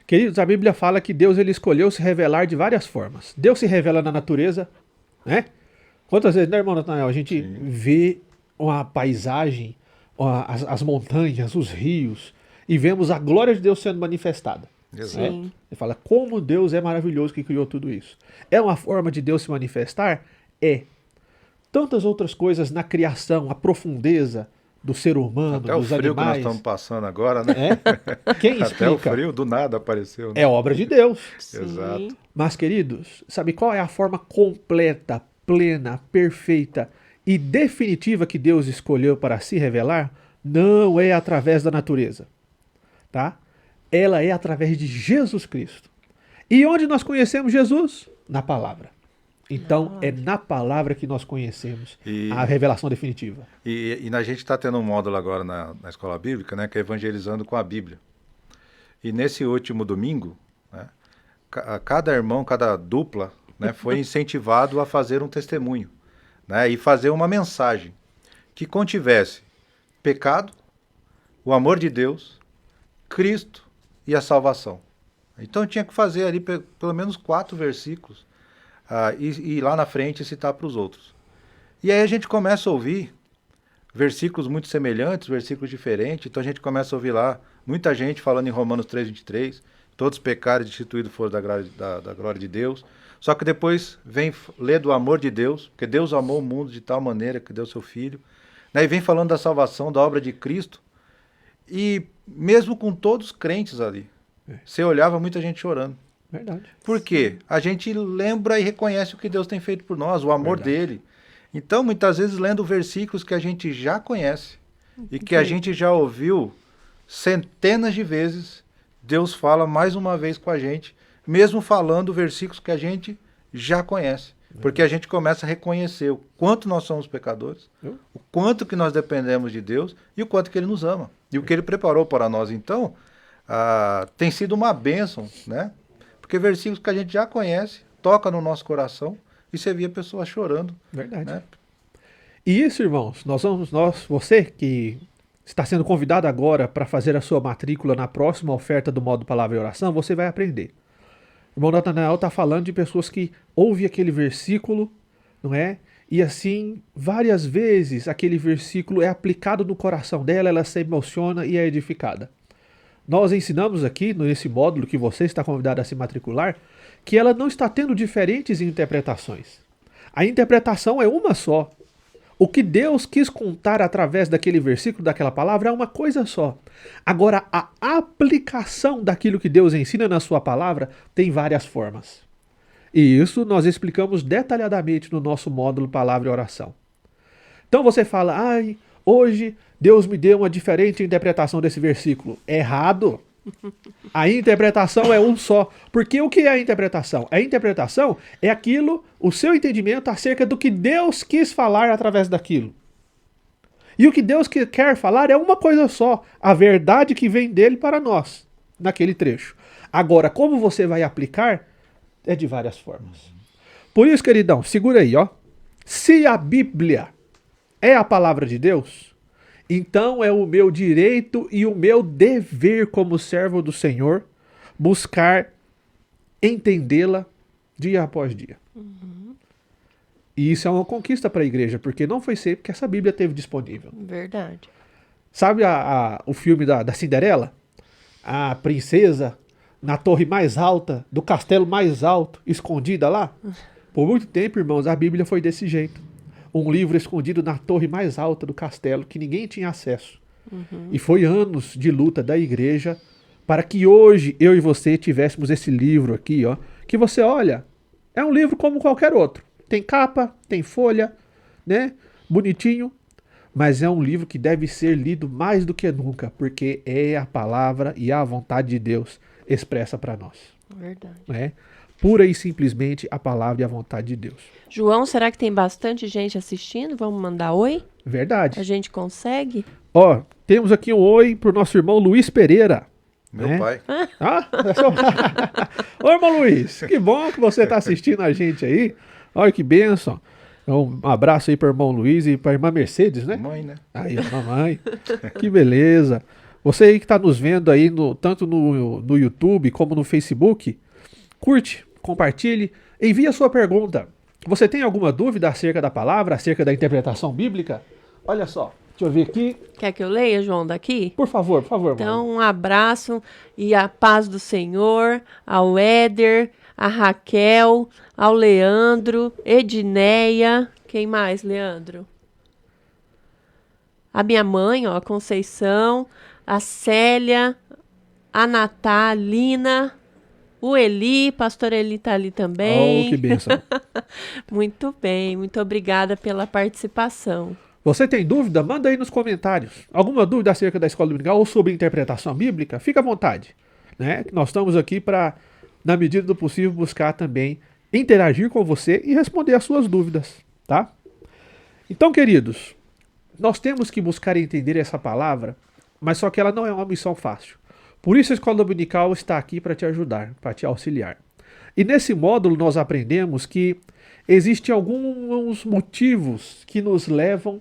Queridos, a Bíblia fala que Deus ele escolheu se revelar de várias formas. Deus se revela na natureza, né? Quantas vezes, né, irmão Natanael, a gente vê uma paisagem, as montanhas, os rios, e vemos a glória de Deus sendo manifestada. Exato. Né? Você fala, como Deus é maravilhoso que criou tudo isso. É uma forma de Deus se manifestar? É. Tantas outras coisas na criação, a profundeza do ser humano, até dos o frio animais. que nós estamos passando agora, né? É? Quem explica? Até o frio do nada apareceu. Né? É obra de Deus. Sim. Exato. Mas, queridos, sabe qual é a forma completa, plena, perfeita e definitiva que Deus escolheu para se revelar? Não é através da natureza, tá? Ela é através de Jesus Cristo. E onde nós conhecemos Jesus? Na palavra. Então, é na palavra que nós conhecemos a revelação definitiva. E a gente está tendo um módulo agora na escola bíblica, né, que é evangelizando com a Bíblia. E nesse último domingo, né, cada irmão, cada dupla, né, foi incentivado a fazer um testemunho, né, e fazer uma mensagem que contivesse pecado, o amor de Deus, Cristo e a salvação. Então tinha que fazer ali pelo menos 4 versículos e lá na frente citar para os outros. E aí a gente começa a ouvir versículos muito semelhantes, versículos diferentes. Então a gente começa a ouvir lá muita gente falando em Romanos 3:23, todos pecaram e destituídos foram da glória de Deus. Só que depois vem ler do amor de Deus, porque Deus amou o mundo de tal maneira que deu seu Filho. Né? E vem falando da salvação, da obra de Cristo. E mesmo com todos crentes ali, você olhava muita gente chorando. Verdade. Por quê? A gente lembra e reconhece o que Deus tem feito por nós, o amor dele. Então, muitas vezes, lendo versículos que a gente já conhece e que a gente já ouviu centenas de vezes, Deus fala mais uma vez com a gente, mesmo falando versículos que a gente já conhece. Porque a gente começa a reconhecer o quanto nós somos pecadores, o quanto que nós dependemos de Deus e o quanto que Ele nos ama. E o que Ele preparou para nós. Então, tem sido uma bênção, né? Porque versículos que a gente já conhece, toca no nosso coração e você via pessoas chorando. Verdade. Né? E isso, irmãos, você que está sendo convidado agora para fazer a sua matrícula na próxima oferta do Módulo Palavra e Oração, você vai aprender. O irmão Natanael está falando de pessoas que ouvem aquele versículo, não é? E assim, várias vezes aquele versículo é aplicado no coração dela, ela se emociona e é edificada. Nós ensinamos aqui, nesse módulo que você está convidado a se matricular, que ela não está tendo diferentes interpretações. A interpretação é uma só. O que Deus quis contar através daquele versículo, daquela palavra, é uma coisa só. Agora, a aplicação daquilo que Deus ensina na sua palavra tem várias formas. E isso nós explicamos detalhadamente no nosso módulo Palavra e Oração. Então você fala, hoje Deus me deu uma diferente interpretação desse versículo. Errado. A interpretação é um só. Porque o que é a interpretação? A interpretação é aquilo, o seu entendimento acerca do que Deus quis falar através daquilo. E o que Deus quer falar é uma coisa só. A verdade que vem dele para nós, naquele trecho. Agora, como você vai aplicar, é de várias formas. Por isso, queridão, segura aí, ó. Se a Bíblia é a palavra de Deus, então é o meu direito e o meu dever como servo do Senhor buscar entendê-la dia após dia. E isso é uma conquista para a igreja, porque não foi sempre que essa Bíblia teve disponível. Verdade. Sabe o filme da Cinderela? A princesa na torre mais alta, do castelo mais alto, escondida lá? Por muito tempo, irmãos, a Bíblia foi desse jeito. Um livro escondido na torre mais alta do castelo, que ninguém tinha acesso. E foi anos de luta da igreja para que hoje eu e você tivéssemos esse livro aqui, ó, que você olha, é um livro como qualquer outro. Tem capa, tem folha, né? Bonitinho. Mas é um livro que deve ser lido mais do que nunca, porque é a palavra e a vontade de Deus expressa para nós. Verdade. Né? Pura e simplesmente a palavra e a vontade de Deus. João, será que tem bastante gente assistindo? Vamos mandar oi? Verdade. A gente consegue? Ó, temos aqui um oi pro nosso irmão Luiz Pereira. Meu né? pai. Ah, Oi, irmão Luiz, que bom que você está assistindo a gente aí. Olha que bênção. Um abraço aí para o irmão Luiz e para a irmã Mercedes, né? Mãe, né? Aí, a mamãe. Que beleza. Você aí que está nos vendo aí, tanto no YouTube como no Facebook, curte, compartilhe, envie a sua pergunta. Você tem alguma dúvida acerca da palavra, acerca da interpretação bíblica? Olha só, deixa eu ver aqui. Quer que eu leia, João, daqui? Por favor, Então, um abraço e a paz do Senhor ao Éder, a Raquel, ao Leandro, Edneia. Quem mais, Leandro? A minha mãe, ó, a Conceição, a Célia, a Natalina, o Eli, pastor Eli tá ali também. Oh, que bênção. Muito bem, muito obrigada pela participação. Você tem dúvida? Manda aí nos comentários. Alguma dúvida acerca da escola dominical ou sobre interpretação bíblica? Fica à vontade. Né? Nós estamos aqui para, na medida do possível, buscar também interagir com você e responder as suas dúvidas. Tá? Então, queridos, nós temos que buscar entender essa palavra, mas só que ela não é uma missão fácil. Por isso a escola dominical está aqui para te ajudar, para te auxiliar. E nesse módulo nós aprendemos que existem alguns motivos que nos levam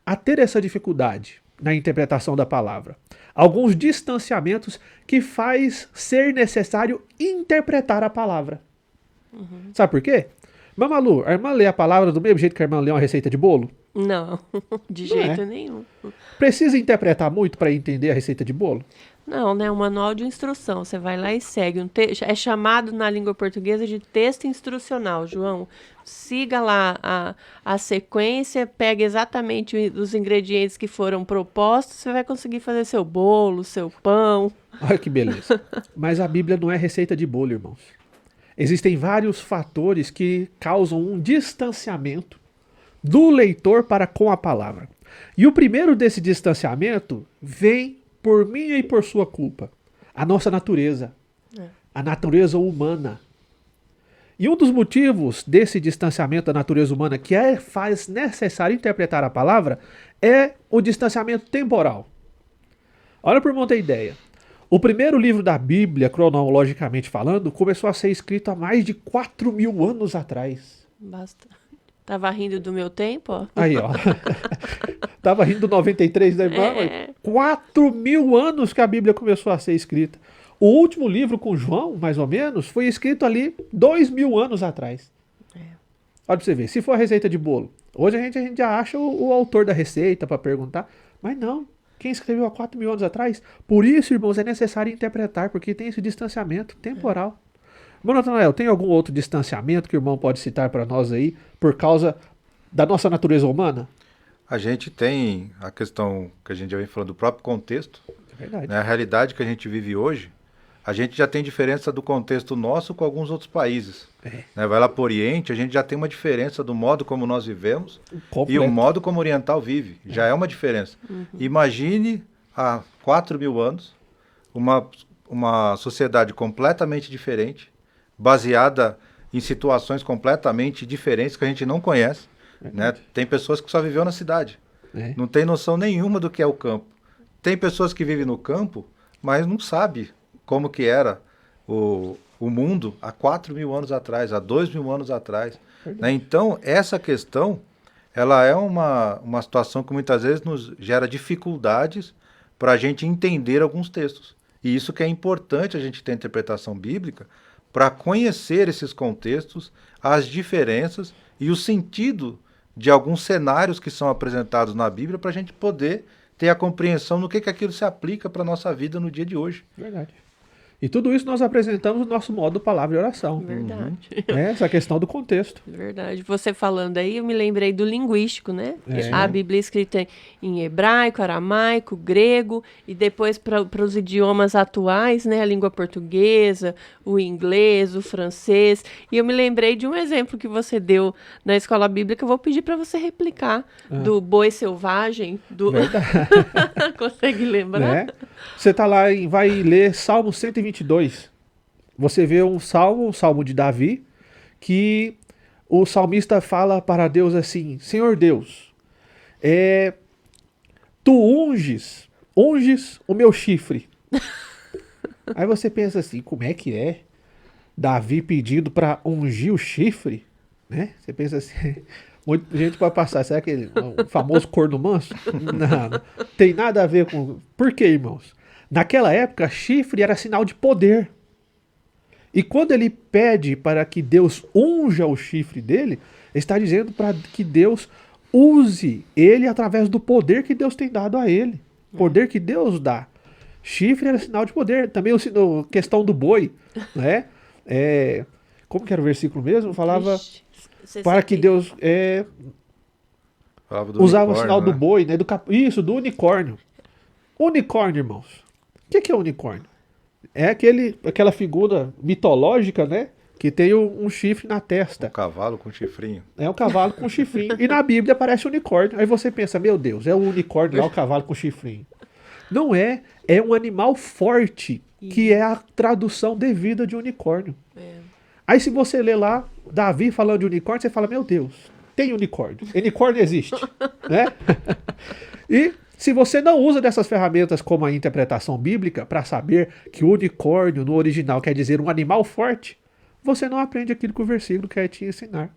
a ter essa dificuldade na interpretação da palavra. Alguns distanciamentos que faz ser necessário interpretar a palavra. Sabe por quê? Mamalu, a irmã lê a palavra do mesmo jeito que a irmã lê uma receita de bolo? Não, de Não jeito é. nenhum. Precisa interpretar muito para entender a receita de bolo? Não, né? Um manual de instrução. Você vai lá e segue. É chamado na língua portuguesa de texto instrucional, João. Siga lá a sequência, pega exatamente os ingredientes que foram propostos, você vai conseguir fazer seu bolo, seu pão. Olha que beleza. Mas a Bíblia não é receita de bolo, irmãos. Existem vários fatores que causam um distanciamento do leitor para com a palavra. E o primeiro desse distanciamento vem por minha e por sua culpa. A nossa natureza. A natureza humana. E um dos motivos desse distanciamento da natureza humana que faz necessário interpretar a palavra é o distanciamento temporal. Olha para o irmão ter ideia. O primeiro livro da Bíblia, cronologicamente falando, começou a ser escrito há mais de 4.000 anos atrás. Basta. Tava rindo do meu tempo, ó. Aí, ó. Tava rindo do 93 da irmã. 4.000 anos que a Bíblia começou a ser escrita. O último livro com João, mais ou menos, foi escrito ali 2.000 anos atrás. Olha pra você ver, se for a receita de bolo, hoje a gente já acha o autor da receita para perguntar, mas não. Quem escreveu há 4.000 anos atrás? Por isso, irmãos, é necessário interpretar, porque tem esse distanciamento temporal. Irmão Natanael, tem algum outro distanciamento que o irmão pode citar para nós aí, por causa da nossa natureza humana? A gente tem a questão que a gente já vem falando do próprio contexto, É verdade. né? A realidade que a gente vive hoje, a gente já tem diferença do contexto nosso com alguns outros países. Né? Vai lá para o Oriente, a gente já tem uma diferença do modo como nós vivemos e o modo como o oriental vive. Já é uma diferença. Imagine há 4.000 anos uma sociedade completamente diferente, baseada em situações completamente diferentes que a gente não conhece. Né? Tem pessoas que só viveu na cidade. Não tem noção nenhuma do que é o campo. Tem pessoas que vivem no campo, mas não sabem como que era o mundo há 4.000 anos atrás, há 2.000 anos atrás. Né? Então, essa questão ela é uma situação que muitas vezes nos gera dificuldades para a gente entender alguns textos. E isso que é importante a gente ter a interpretação bíblica para conhecer esses contextos, as diferenças e o sentido de alguns cenários que são apresentados na Bíblia para a gente poder ter a compreensão no que aquilo se aplica para a nossa vida no dia de hoje. Verdade. E tudo isso nós apresentamos no nosso modo palavra e oração. Verdade. Essa questão do contexto. Verdade. Você falando aí, eu me lembrei do linguístico, né? É. A Bíblia é escrita em hebraico, aramaico, grego, e depois para os idiomas atuais, né? A língua portuguesa, o inglês, o francês. E eu me lembrei de um exemplo que você deu na escola bíblica, eu vou pedir para você replicar, do boi selvagem. Verdade. Consegue lembrar? Né? Você tá lá e vai ler Salmo 122. Você vê um salmo de Davi, que o salmista fala para Deus assim: Senhor Deus, tu unges o meu chifre. Aí você pensa assim, como é que é? Davi pedindo para ungir o chifre? Né? Você pensa assim, muita gente pode passar, será que o famoso corno manso? Não tem nada a ver com... Por quê, irmãos? Naquela época, chifre era sinal de poder. E quando ele pede para que Deus unja o chifre dele, ele está dizendo para que Deus use ele através do poder que Deus tem dado a ele. Poder que Deus dá. Chifre era sinal de poder. Também a questão do boi, né? Como que era o versículo mesmo? Falava para que Deus usava o sinal do boi, né? Isso, do unicórnio. Unicórnio, irmãos. O que é unicórnio? É aquela figura mitológica, né? Que tem um chifre na testa. Um cavalo com chifrinho. É um cavalo com chifrinho. E na Bíblia aparece unicórnio. Aí você pensa, meu Deus, é o unicórnio lá, o cavalo com chifrinho. Não é. É um animal forte, que é a tradução devida de unicórnio. Aí se você lê lá, Davi falando de unicórnio, você fala, meu Deus, tem unicórnio. Unicórnio existe. Né? E se você não usa dessas ferramentas como a interpretação bíblica para saber que unicórnio no original quer dizer um animal forte, você não aprende aquilo que o versículo quer te ensinar.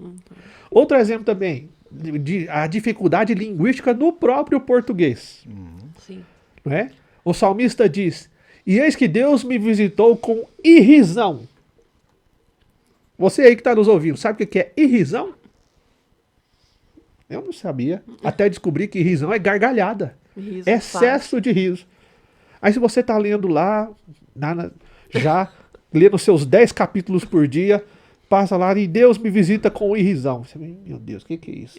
Outro exemplo também, a dificuldade linguística no próprio português. Sim. Não é? O salmista diz, e eis que Deus me visitou com irrisão. Você aí que está nos ouvindo, sabe o que é irrisão? Eu não sabia. Até descobri que irrisão é gargalhada. Riso Excesso de riso. Aí se você está lendo lá, já lendo seus 10 capítulos por dia, passa lá e Deus me visita com irrisão. Você, meu Deus, o que é isso?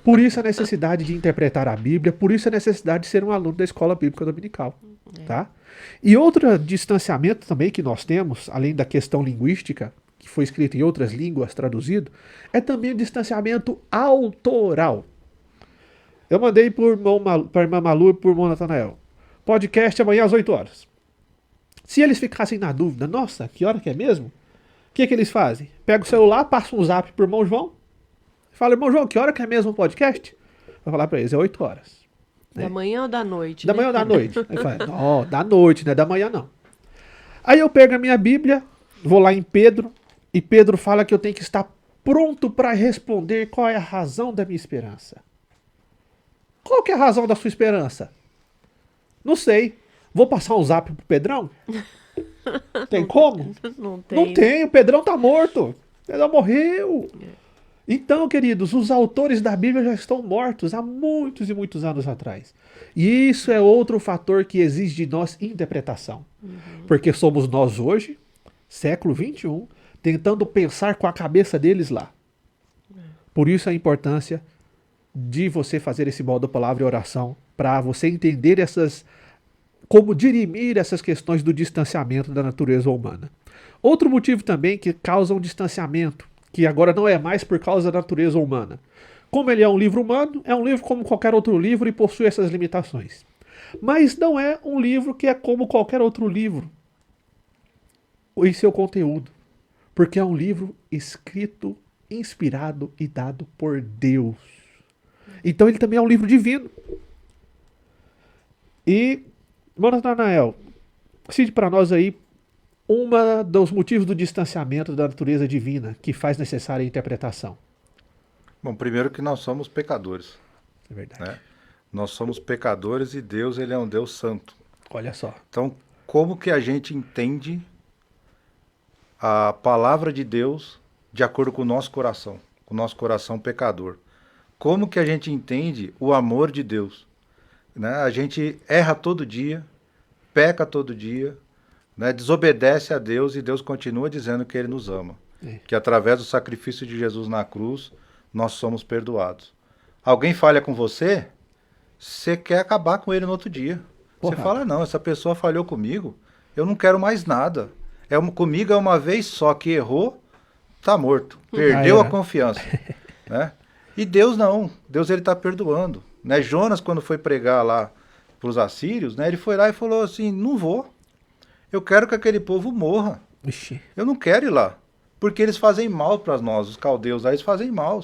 Por isso a necessidade de interpretar a Bíblia, por isso a necessidade de ser um aluno da escola bíblica dominical. Tá? E outro distanciamento também que nós temos, além da questão linguística, que foi escrito em outras línguas, traduzido, é também o distanciamento autoral. Eu mandei para a irmã Malu e para o irmão Natanael. Podcast amanhã às 8 horas. Se eles ficassem na dúvida, nossa, que hora que é mesmo? O que eles fazem? Pega o celular, passa um zap para o irmão João. Fala, irmão João, que hora que é mesmo o podcast? Vou falar para eles, é 8 horas. Da manhã ou da noite? Da manhã ou da noite? Aí fala, da noite, não é da manhã não. Aí eu pego a minha Bíblia, vou lá em Pedro, e Pedro fala que eu tenho que estar pronto para responder qual é a razão da minha esperança. Qual que é a razão da sua esperança? Não sei. Vou passar um zap pro Pedrão? Tem como? Não tem. Não tem, o Pedrão tá morto. O Pedrão morreu. Então, queridos, os autores da Bíblia já estão mortos há muitos e muitos anos atrás. E isso é outro fator que exige de nós interpretação. Porque somos nós hoje, século 21, tentando pensar com a cabeça deles lá. Por isso a importância de você fazer esse modo palavra e oração, para você entender como dirimir essas questões do distanciamento da natureza humana. Outro motivo também que causa um distanciamento, que agora não é mais por causa da natureza humana. Como ele é um livro humano, é um livro como qualquer outro livro e possui essas limitações. Mas não é um livro que é como qualquer outro livro em seu conteúdo. Porque é um livro escrito, inspirado e dado por Deus. Então ele também é um livro divino. E, irmão Natanael, cite para nós aí dos motivos do distanciamento da natureza divina que faz necessária a interpretação. Bom, primeiro que nós somos pecadores, É verdade. né? Nós somos pecadores e Deus, ele é um Deus santo. Olha só. Então, como que a gente entende a palavra de Deus de acordo com o nosso coração pecador? Como que a gente entende o amor de Deus? Né? A gente erra todo dia, peca todo dia, né? Desobedece a Deus e Deus continua dizendo que Ele nos ama. Que através do sacrifício de Jesus na cruz, nós somos perdoados. Alguém falha com você, você quer acabar com ele no outro dia. Você fala, não, essa pessoa falhou comigo, eu não quero mais nada. Comigo é uma vez só que errou, tá morto. Perdeu a confiança. Né? E Deus não. Deus ele está perdoando. Né? Jonas, quando foi pregar lá para os assírios, né, ele foi lá e falou assim, não vou. Eu quero que aquele povo morra. Ixi. Eu não quero ir lá. Porque eles fazem mal para nós, os caldeus lá, eles fazem mal.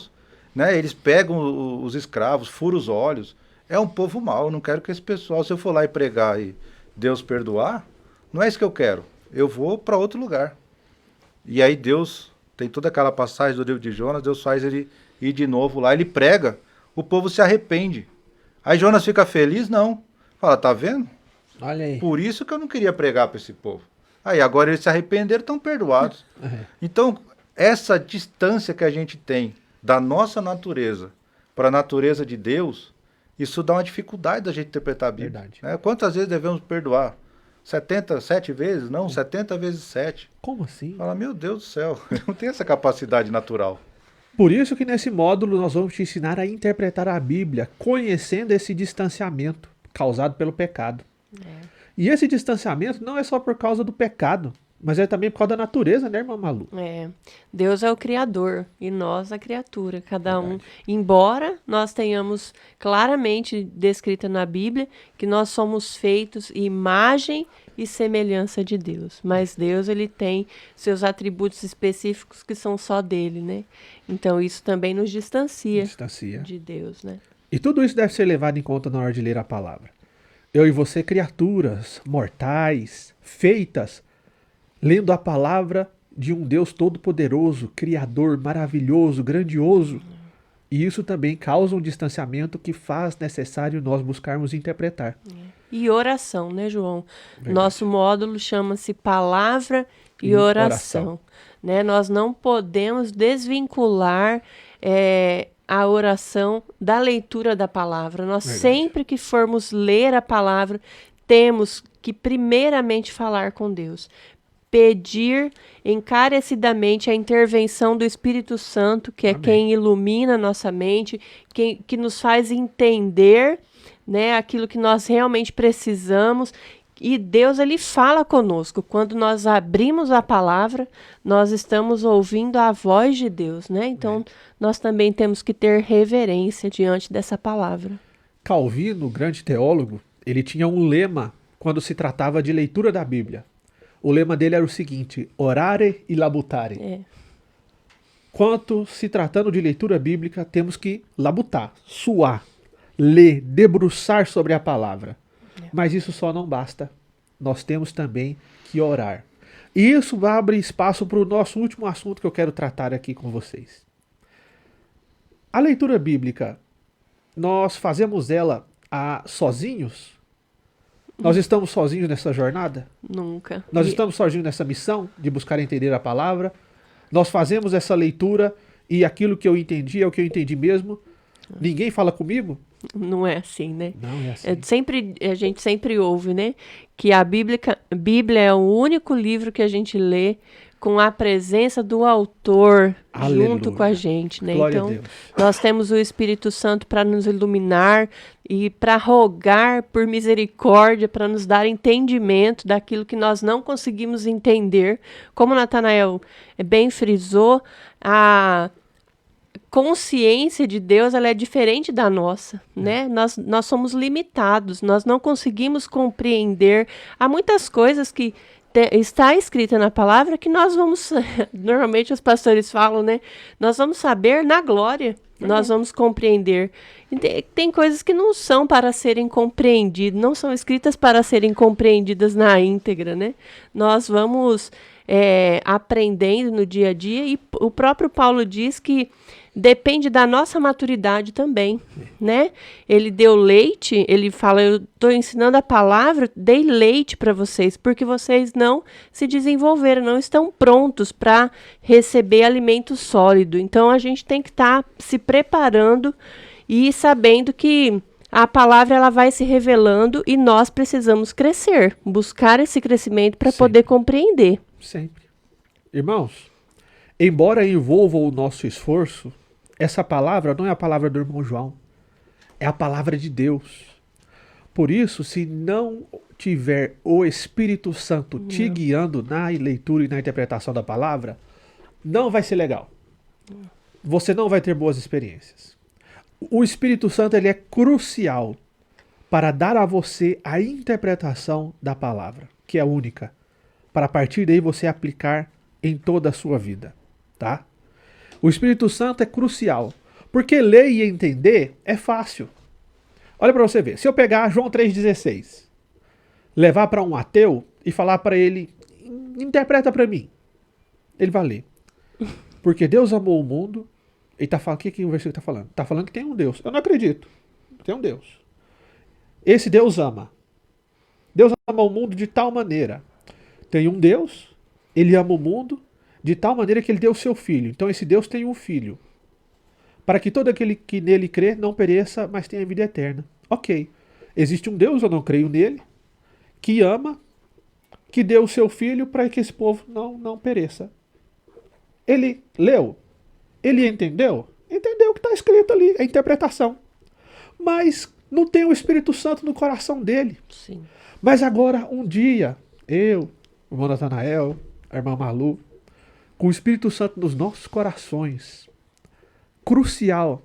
Né? Eles pegam os escravos, furam os olhos. É um povo mau, eu não quero que esse pessoal, se eu for lá e pregar e Deus perdoar, não é isso que eu quero. Eu vou para outro lugar. E aí Deus, tem toda aquela passagem do livro de Jonas, Deus faz ele ir de novo lá, ele prega, o povo se arrepende. Aí Jonas fica feliz? Não. Fala, tá vendo? Olha aí. Por isso que eu não queria pregar para esse povo. Aí agora eles se arrependeram, estão perdoados. Então, essa distância que a gente tem da nossa natureza para a natureza de Deus, isso dá uma dificuldade da gente interpretar a Bíblia. Verdade. Né? Quantas vezes devemos perdoar? 77 vezes? Não, 70 vezes 7. Como assim? Fala, meu Deus do céu, eu não tenho essa capacidade natural. Por isso que nesse módulo nós vamos te ensinar a interpretar a Bíblia, conhecendo esse distanciamento causado pelo pecado. E esse distanciamento não é só por causa do pecado, mas é também por causa da natureza, né, irmã Malu? Deus é o Criador e nós a criatura, cada um. Embora nós tenhamos claramente descrito na Bíblia que nós somos feitos imagem e semelhança de Deus. Mas Deus, ele tem seus atributos específicos que são só dele, né? Então isso também nos distancia de Deus, né? E tudo isso deve ser levado em conta na hora de ler a palavra. Eu e você, criaturas mortais, feitas, lendo a palavra de um Deus todo-poderoso, criador, maravilhoso, grandioso. E isso também causa um distanciamento que faz necessário nós buscarmos interpretar. E oração, né, João? Verdade. Nosso módulo chama-se Palavra e Oração. Né? Nós não podemos desvincular a oração da leitura da palavra. Nós sempre que formos ler a palavra, temos que primeiramente falar com Deus. Pedir encarecidamente a intervenção do Espírito Santo, que é quem ilumina a nossa mente, que nos faz entender, né, aquilo que nós realmente precisamos. E Deus, ele fala conosco. Quando nós abrimos a palavra, nós estamos ouvindo a voz de Deus, né? Então, nós também temos que ter reverência diante dessa palavra. Calvino, grande teólogo, ele tinha um lema quando se tratava de leitura da Bíblia. O lema dele era o seguinte: orare e labutare. Quanto se tratando de leitura bíblica, temos que labutar, suar, ler, debruçar sobre a palavra. Mas isso só não basta. Nós temos também que orar. E isso abre espaço para o nosso último assunto que eu quero tratar aqui com vocês. A leitura bíblica, nós fazemos ela sozinhos? Nós estamos sozinhos nessa jornada? Nunca. Nós estamos sozinhos nessa missão de buscar entender a palavra? Nós fazemos essa leitura e aquilo que eu entendi é o que eu entendi mesmo? Ninguém fala comigo? Não é assim, né? Não é assim. A gente sempre ouve, né? Que a Bíblia é o único livro que a gente lê com a presença do autor junto com a gente, né? Glória então, a Deus. Nós temos o Espírito Santo para nos iluminar e para rogar por misericórdia, para nos dar entendimento daquilo que nós não conseguimos entender. Como Natanael bem frisou, a consciência de Deus, ela é diferente da nossa, né? Nós somos limitados, nós não conseguimos compreender. Há muitas coisas que está escrita na palavra que nós vamos, normalmente os pastores falam, né? Nós vamos saber na glória, nós vamos compreender. E tem coisas que não são para serem compreendidas, não são escritas para serem compreendidas na íntegra, né? Nós vamos aprendendo no dia a dia e o próprio Paulo diz que depende da nossa maturidade também, né? Ele deu leite, ele fala, eu estou ensinando a palavra, dei leite para vocês, porque vocês não se desenvolveram, não estão prontos para receber alimento sólido. Então, a gente tem que estar se preparando e sabendo que a palavra ela vai se revelando e nós precisamos crescer, buscar esse crescimento para poder compreender. Sempre. Irmãos, embora envolva o nosso esforço, essa palavra não é a palavra do irmão João, é a palavra de Deus. Por isso, se não tiver o Espírito Santo te guiando na leitura e na interpretação da palavra, não vai ser legal. Você não vai ter boas experiências. O Espírito Santo ele é crucial para dar a você a interpretação da palavra, que é única, para a partir daí você aplicar em toda a sua vida, tá? O Espírito Santo é crucial, porque ler e entender é fácil. Olha para você ver, se eu pegar João 3,16, levar para um ateu e falar para ele, interpreta para mim, ele vai ler. Porque Deus amou o mundo, ele tá falando, o que o versículo está falando? Está falando que tem um Deus. Eu não acredito, tem um Deus. Esse Deus ama. Deus ama o mundo de tal maneira. Tem um Deus, ele ama o mundo de tal maneira que ele deu o seu filho. Então esse Deus tem um filho. Para que todo aquele que nele crê não pereça, mas tenha vida eterna. Ok. Existe um Deus, eu não creio nele, que ama, que deu o seu filho para que esse povo não pereça. Ele leu, ele entendeu? Entendeu o que está escrito ali, a interpretação. Mas não tem o Espírito Santo no coração dele. Sim. Mas agora, um dia, eu, o irmão Natanael, a irmã Malu, com o Espírito Santo nos nossos corações, crucial,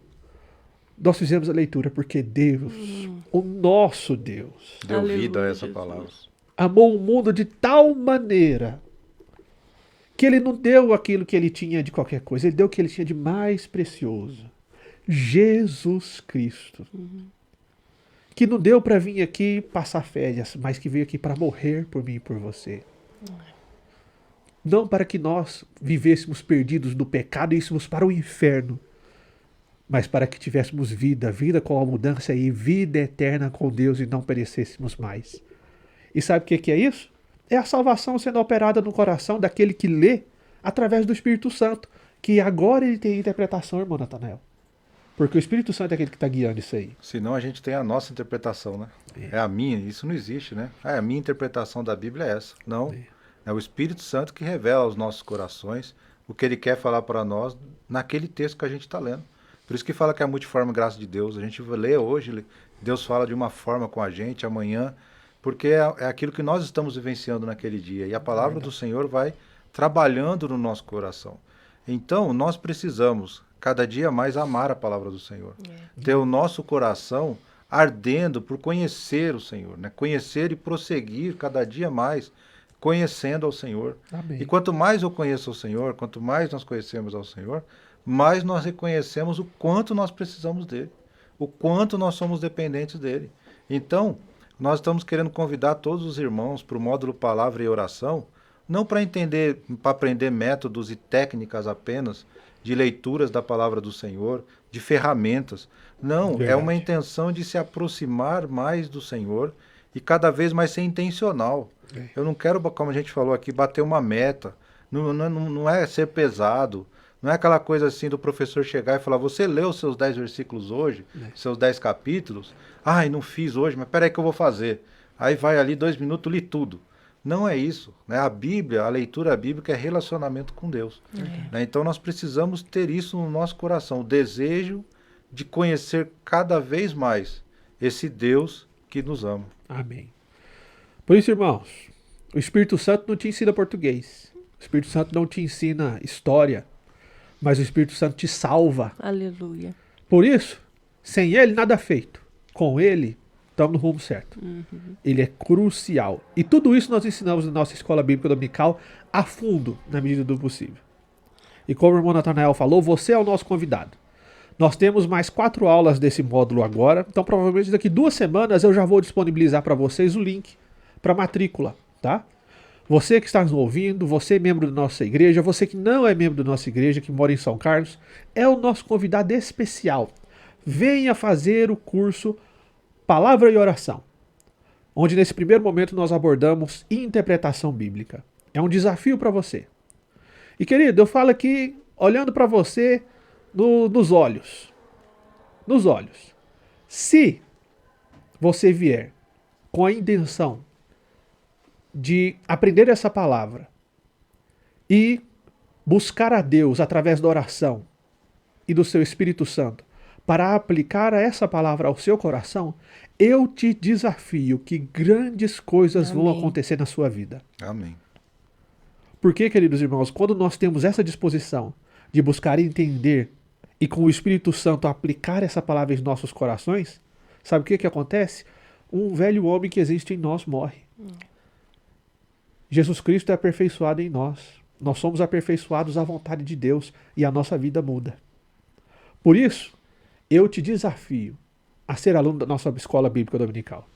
nós fizemos a leitura, porque Deus, o nosso Deus, Deu Aleluia, vida a essa Jesus. palavra. amou o mundo de tal maneira que ele não deu aquilo que ele tinha de qualquer coisa, ele deu o que ele tinha de mais precioso. Jesus Cristo. Que não deu para vir aqui passar férias, mas que veio aqui para morrer por mim e por você. Não para que nós vivêssemos perdidos no pecado e íssemos para o inferno, mas para que tivéssemos vida, vida com a mudança e vida eterna com Deus e não perecêssemos mais. E sabe o que é isso? É a salvação sendo operada no coração daquele que lê através do Espírito Santo, que agora ele tem interpretação, irmão Natanael. Porque o Espírito Santo é aquele que está guiando isso aí. Senão a gente tem a nossa interpretação, né? É a minha, isso não existe, né? A minha interpretação da Bíblia é essa. Não, é o Espírito Santo que revela aos nossos corações o que ele quer falar para nós naquele texto que a gente está lendo. Por isso que fala que é a multiforme graça de Deus. A gente lê hoje, Deus fala de uma forma com a gente, amanhã, porque é aquilo que nós estamos vivenciando naquele dia. E a palavra do Senhor vai trabalhando no nosso coração. Então, nós precisamos, cada dia mais, amar a palavra do Senhor. Ter o nosso coração ardendo por conhecer o Senhor, né? Conhecer e prosseguir cada dia mais, conhecendo ao Senhor. Amém. E quanto mais eu conheço o Senhor, quanto mais nós conhecemos ao Senhor, mais nós reconhecemos o quanto nós precisamos dele, o quanto nós somos dependentes dele. Então, nós estamos querendo convidar todos os irmãos para o módulo Palavra e Oração, não para aprender métodos e técnicas apenas de leituras da palavra do Senhor, de ferramentas. Não, Verdade. é uma intenção de se aproximar mais do Senhor e cada vez mais ser intencional. Eu não quero, como a gente falou aqui, bater uma meta. Não é ser pesado. Não é aquela coisa assim do professor chegar e falar, você leu os seus 10 versículos hoje, seus 10 capítulos? Ai, não fiz hoje, mas peraí que eu vou fazer. Aí vai ali 2 minutos, li tudo. Não é isso, né? A Bíblia, a leitura bíblica é relacionamento com Deus. Né? Então nós precisamos ter isso no nosso coração, o desejo de conhecer cada vez mais esse Deus que nos ama. Amém. Por isso, irmãos, o Espírito Santo não te ensina português. O Espírito Santo não te ensina história, mas o Espírito Santo te salva. Aleluia. Por isso, sem ele, nada feito. Com ele, estamos no rumo certo. Ele é crucial. E tudo isso nós ensinamos na nossa escola bíblica dominical a fundo, na medida do possível. E como o irmão Natanael falou, você é o nosso convidado. Nós temos mais 4 aulas desse módulo agora, então provavelmente daqui 2 semanas eu já vou disponibilizar para vocês o link para matrícula, tá? Você que está nos ouvindo, você membro da nossa igreja, você que não é membro da nossa igreja, que mora em São Carlos, é o nosso convidado especial. Venha fazer o curso Palavra e Oração, onde nesse primeiro momento nós abordamos interpretação bíblica. É um desafio para você. E querido, eu falo aqui olhando para você nos olhos. Nos olhos. Se você vier com a intenção de aprender essa palavra e buscar a Deus através da oração e do seu Espírito Santo para aplicar essa palavra ao seu coração, eu te desafio que grandes coisas vão acontecer na sua vida. Amém. Porque, queridos irmãos, quando nós temos essa disposição de buscar entender e com o Espírito Santo aplicar essa palavra em nossos corações, sabe o que acontece? Um velho homem que existe em nós morre. Jesus Cristo é aperfeiçoado em nós. Nós somos aperfeiçoados à vontade de Deus e a nossa vida muda. Por isso, eu te desafio a ser aluno da nossa escola bíblica dominical.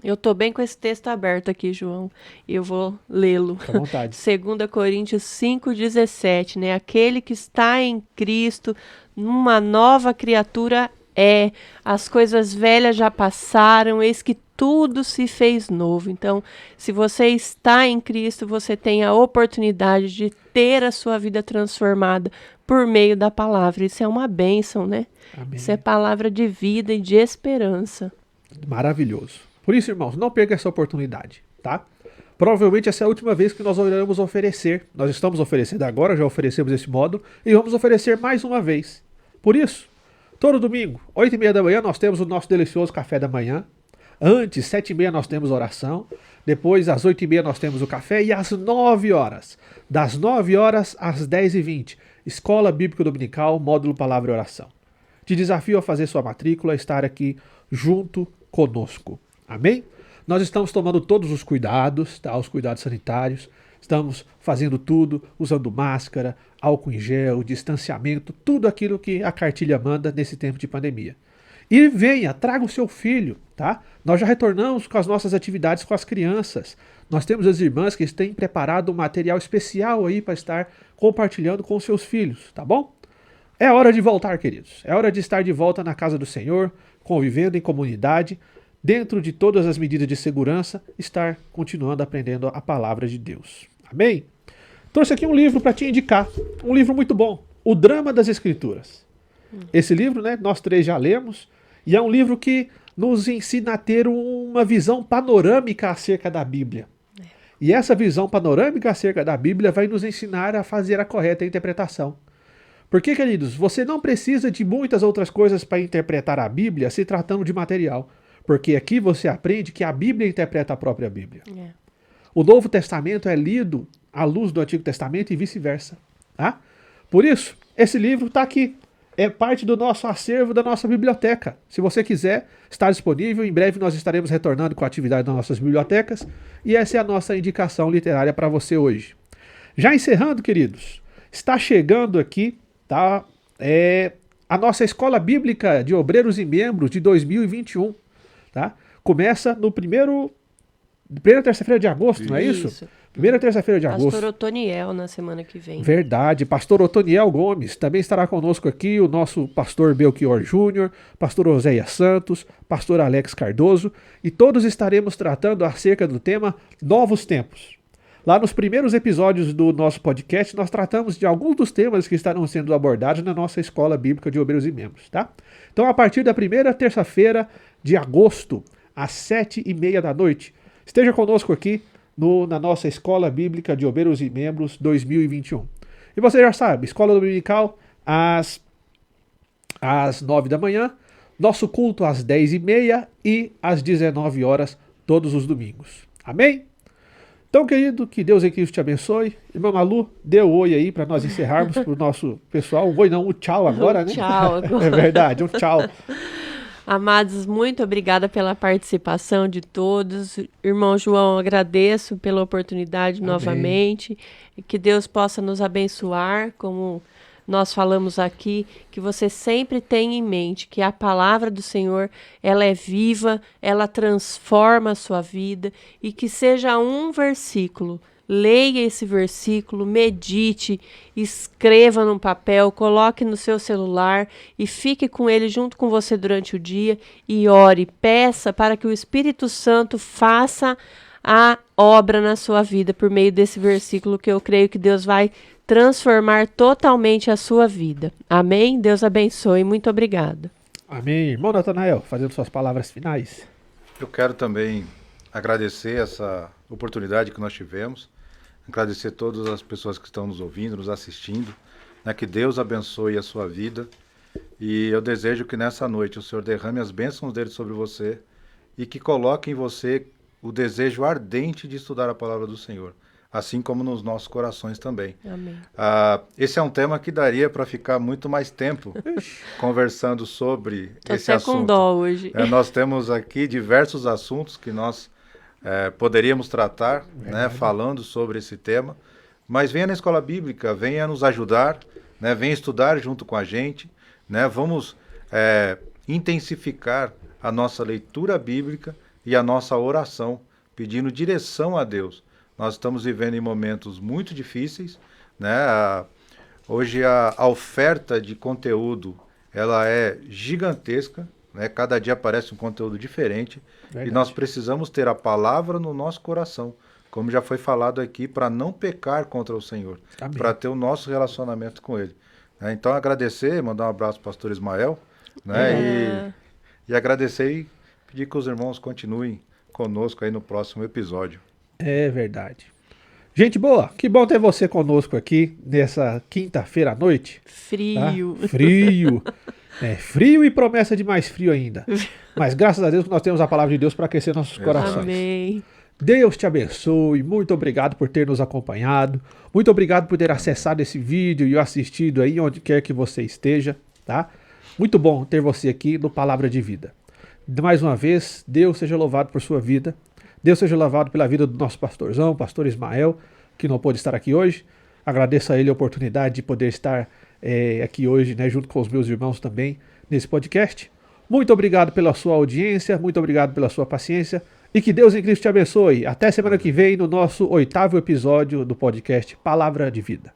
Eu estou bem com esse texto aberto aqui, João. Eu vou lê-lo. Fica à vontade. 2 Coríntios 5,17, né? Aquele que está em Cristo, uma nova criatura é. As coisas velhas já passaram, eis que tudo se fez novo. Então, se você está em Cristo, você tem a oportunidade de ter a sua vida transformada por meio da palavra. Isso é uma bênção, né? Amém. Isso é palavra de vida e de esperança. Maravilhoso. Por isso, irmãos, não perca essa oportunidade, tá? Provavelmente essa é a última vez que nós iremos oferecer. Nós estamos oferecendo agora, já oferecemos esse módulo, e vamos oferecer mais uma vez. Por isso, todo domingo, 8h30 da manhã, nós temos o nosso delicioso café da manhã. Antes, 7h30, nós temos oração. Depois, às 8h30, nós temos o café. E às 9 horas, das 9 horas às 10h20, Escola Bíblica Dominical, módulo Palavra e Oração. Te desafio a fazer sua matrícula, a estar aqui junto conosco. Amém? Nós estamos tomando todos os cuidados, tá? Os cuidados sanitários. Estamos fazendo tudo, usando máscara, álcool em gel, distanciamento, tudo aquilo que a cartilha manda nesse tempo de pandemia. E venha, traga o seu filho, tá? Nós já retornamos com as nossas atividades com as crianças. Nós temos as irmãs que têm preparado um material especial aí para estar compartilhando com os seus filhos, tá bom? É hora de voltar, queridos. É hora de estar de volta na casa do Senhor, convivendo em comunidade, dentro de todas as medidas de segurança, estar continuando aprendendo a palavra de Deus. Amém? Trouxe aqui um livro para te indicar. Um livro muito bom. O Drama das Escrituras. Esse livro, né, nós 3 já lemos. E é um livro que nos ensina a ter uma visão panorâmica acerca da Bíblia. E essa visão panorâmica acerca da Bíblia vai nos ensinar a fazer a correta interpretação. Porque, queridos, você não precisa de muitas outras coisas para interpretar a Bíblia se tratando de material. Porque aqui você aprende que a Bíblia interpreta a própria Bíblia. O Novo Testamento é lido à luz do Antigo Testamento e vice-versa. Tá? Por isso, esse livro está aqui. É parte do nosso acervo, da nossa biblioteca. Se você quiser, está disponível. Em breve nós estaremos retornando com a atividade das nossas bibliotecas. E essa é a nossa indicação literária para você hoje. Já encerrando, queridos, está chegando aqui, tá? A nossa Escola Bíblica de Obreiros e Membros de 2021. Tá? Começa no primeira terça-feira de agosto, não é isso? Primeira terça-feira de agosto. Pastor Otoniel na semana que vem. Verdade. Pastor Otoniel Gomes. Também estará conosco aqui o nosso pastor Belchior Júnior, pastor Oséia Santos, pastor Alex Cardoso. E todos estaremos tratando acerca do tema Novos Tempos. Lá nos primeiros episódios do nosso podcast, nós tratamos de alguns dos temas que estarão sendo abordados na nossa Escola Bíblica de Obreiros e Membros. Tá? Então, a partir da primeira terça-feira de agosto, às 7h30 da noite, esteja conosco aqui na nossa Escola Bíblica de Obreiros e Membros 2021. E você já sabe, Escola Dominical às 9 da manhã, nosso culto às 10h30 e às 19 horas, todos os domingos. Amém? Então, querido, que Deus em Cristo te abençoe. Irmã Malu, dê o oi aí para nós encerrarmos para o nosso pessoal. Um oi não, um tchau agora, né? Tchau agora. É verdade, um tchau. Amados, muito obrigada pela participação de todos. Irmão João, agradeço pela oportunidade novamente. E que Deus possa nos abençoar como nós falamos aqui, que você sempre tenha em mente que a palavra do Senhor, ela é viva, ela transforma a sua vida, e que seja um versículo. Leia esse versículo, medite, escreva num papel, coloque no seu celular e fique com ele junto com você durante o dia e ore, peça para que o Espírito Santo faça a obra na sua vida por meio desse versículo, que eu creio que Deus vai transformar totalmente a sua vida. Amém? Deus abençoe. Muito obrigada. Amém. Irmão Natanael, fazendo suas palavras finais. Eu quero também agradecer essa oportunidade que nós tivemos, agradecer a todas as pessoas que estão nos ouvindo, nos assistindo, né, que Deus abençoe a sua vida, e eu desejo que nessa noite o Senhor derrame as bênçãos dele sobre você e que coloque em você o desejo ardente de estudar a palavra do Senhor, assim como nos nossos corações também. Amém. Esse é um tema que daria para ficar muito mais tempo conversando sobre esse Tô até assunto. com dó hoje. Nós temos aqui diversos assuntos que nós poderíamos tratar, né, falando sobre esse tema, mas venha na escola bíblica, venha nos ajudar, né, venha estudar junto com a gente, né, vamos intensificar a nossa leitura bíblica e a nossa oração, pedindo direção a Deus. Nós estamos vivendo em momentos muito difíceis, né? Hoje a oferta de conteúdo ela é gigantesca, né? Cada dia aparece um conteúdo diferente. Verdade. E nós precisamos ter a palavra no nosso coração, como já foi falado aqui, para não pecar contra o Senhor, para ter o nosso relacionamento com Ele. Então agradecer, mandar um abraço para o pastor Ismael, né? E agradecer e pedir que os irmãos continuem conosco aí no próximo episódio. É verdade. Gente boa, que bom ter você conosco aqui nessa quinta-feira à noite. Frio. Tá? Frio. Frio e promessa de mais frio ainda. Mas graças a Deus que nós temos a palavra de Deus para aquecer nossos corações. Amém. Deus te abençoe. Muito obrigado por ter nos acompanhado. Muito obrigado por ter acessado esse vídeo e assistido aí onde quer que você esteja, tá? Muito bom ter você aqui no Palavra de Vida. Mais uma vez, Deus seja louvado por sua vida. Deus seja louvado pela vida do nosso pastorzão, pastor Ismael, que não pôde estar aqui hoje. Agradeço a ele a oportunidade de poder estar aqui hoje, né, junto com os meus irmãos também, nesse podcast. Muito obrigado pela sua audiência, muito obrigado pela sua paciência e que Deus em Cristo te abençoe. Até semana que vem no nosso 8º episódio do podcast Palavra de Vida.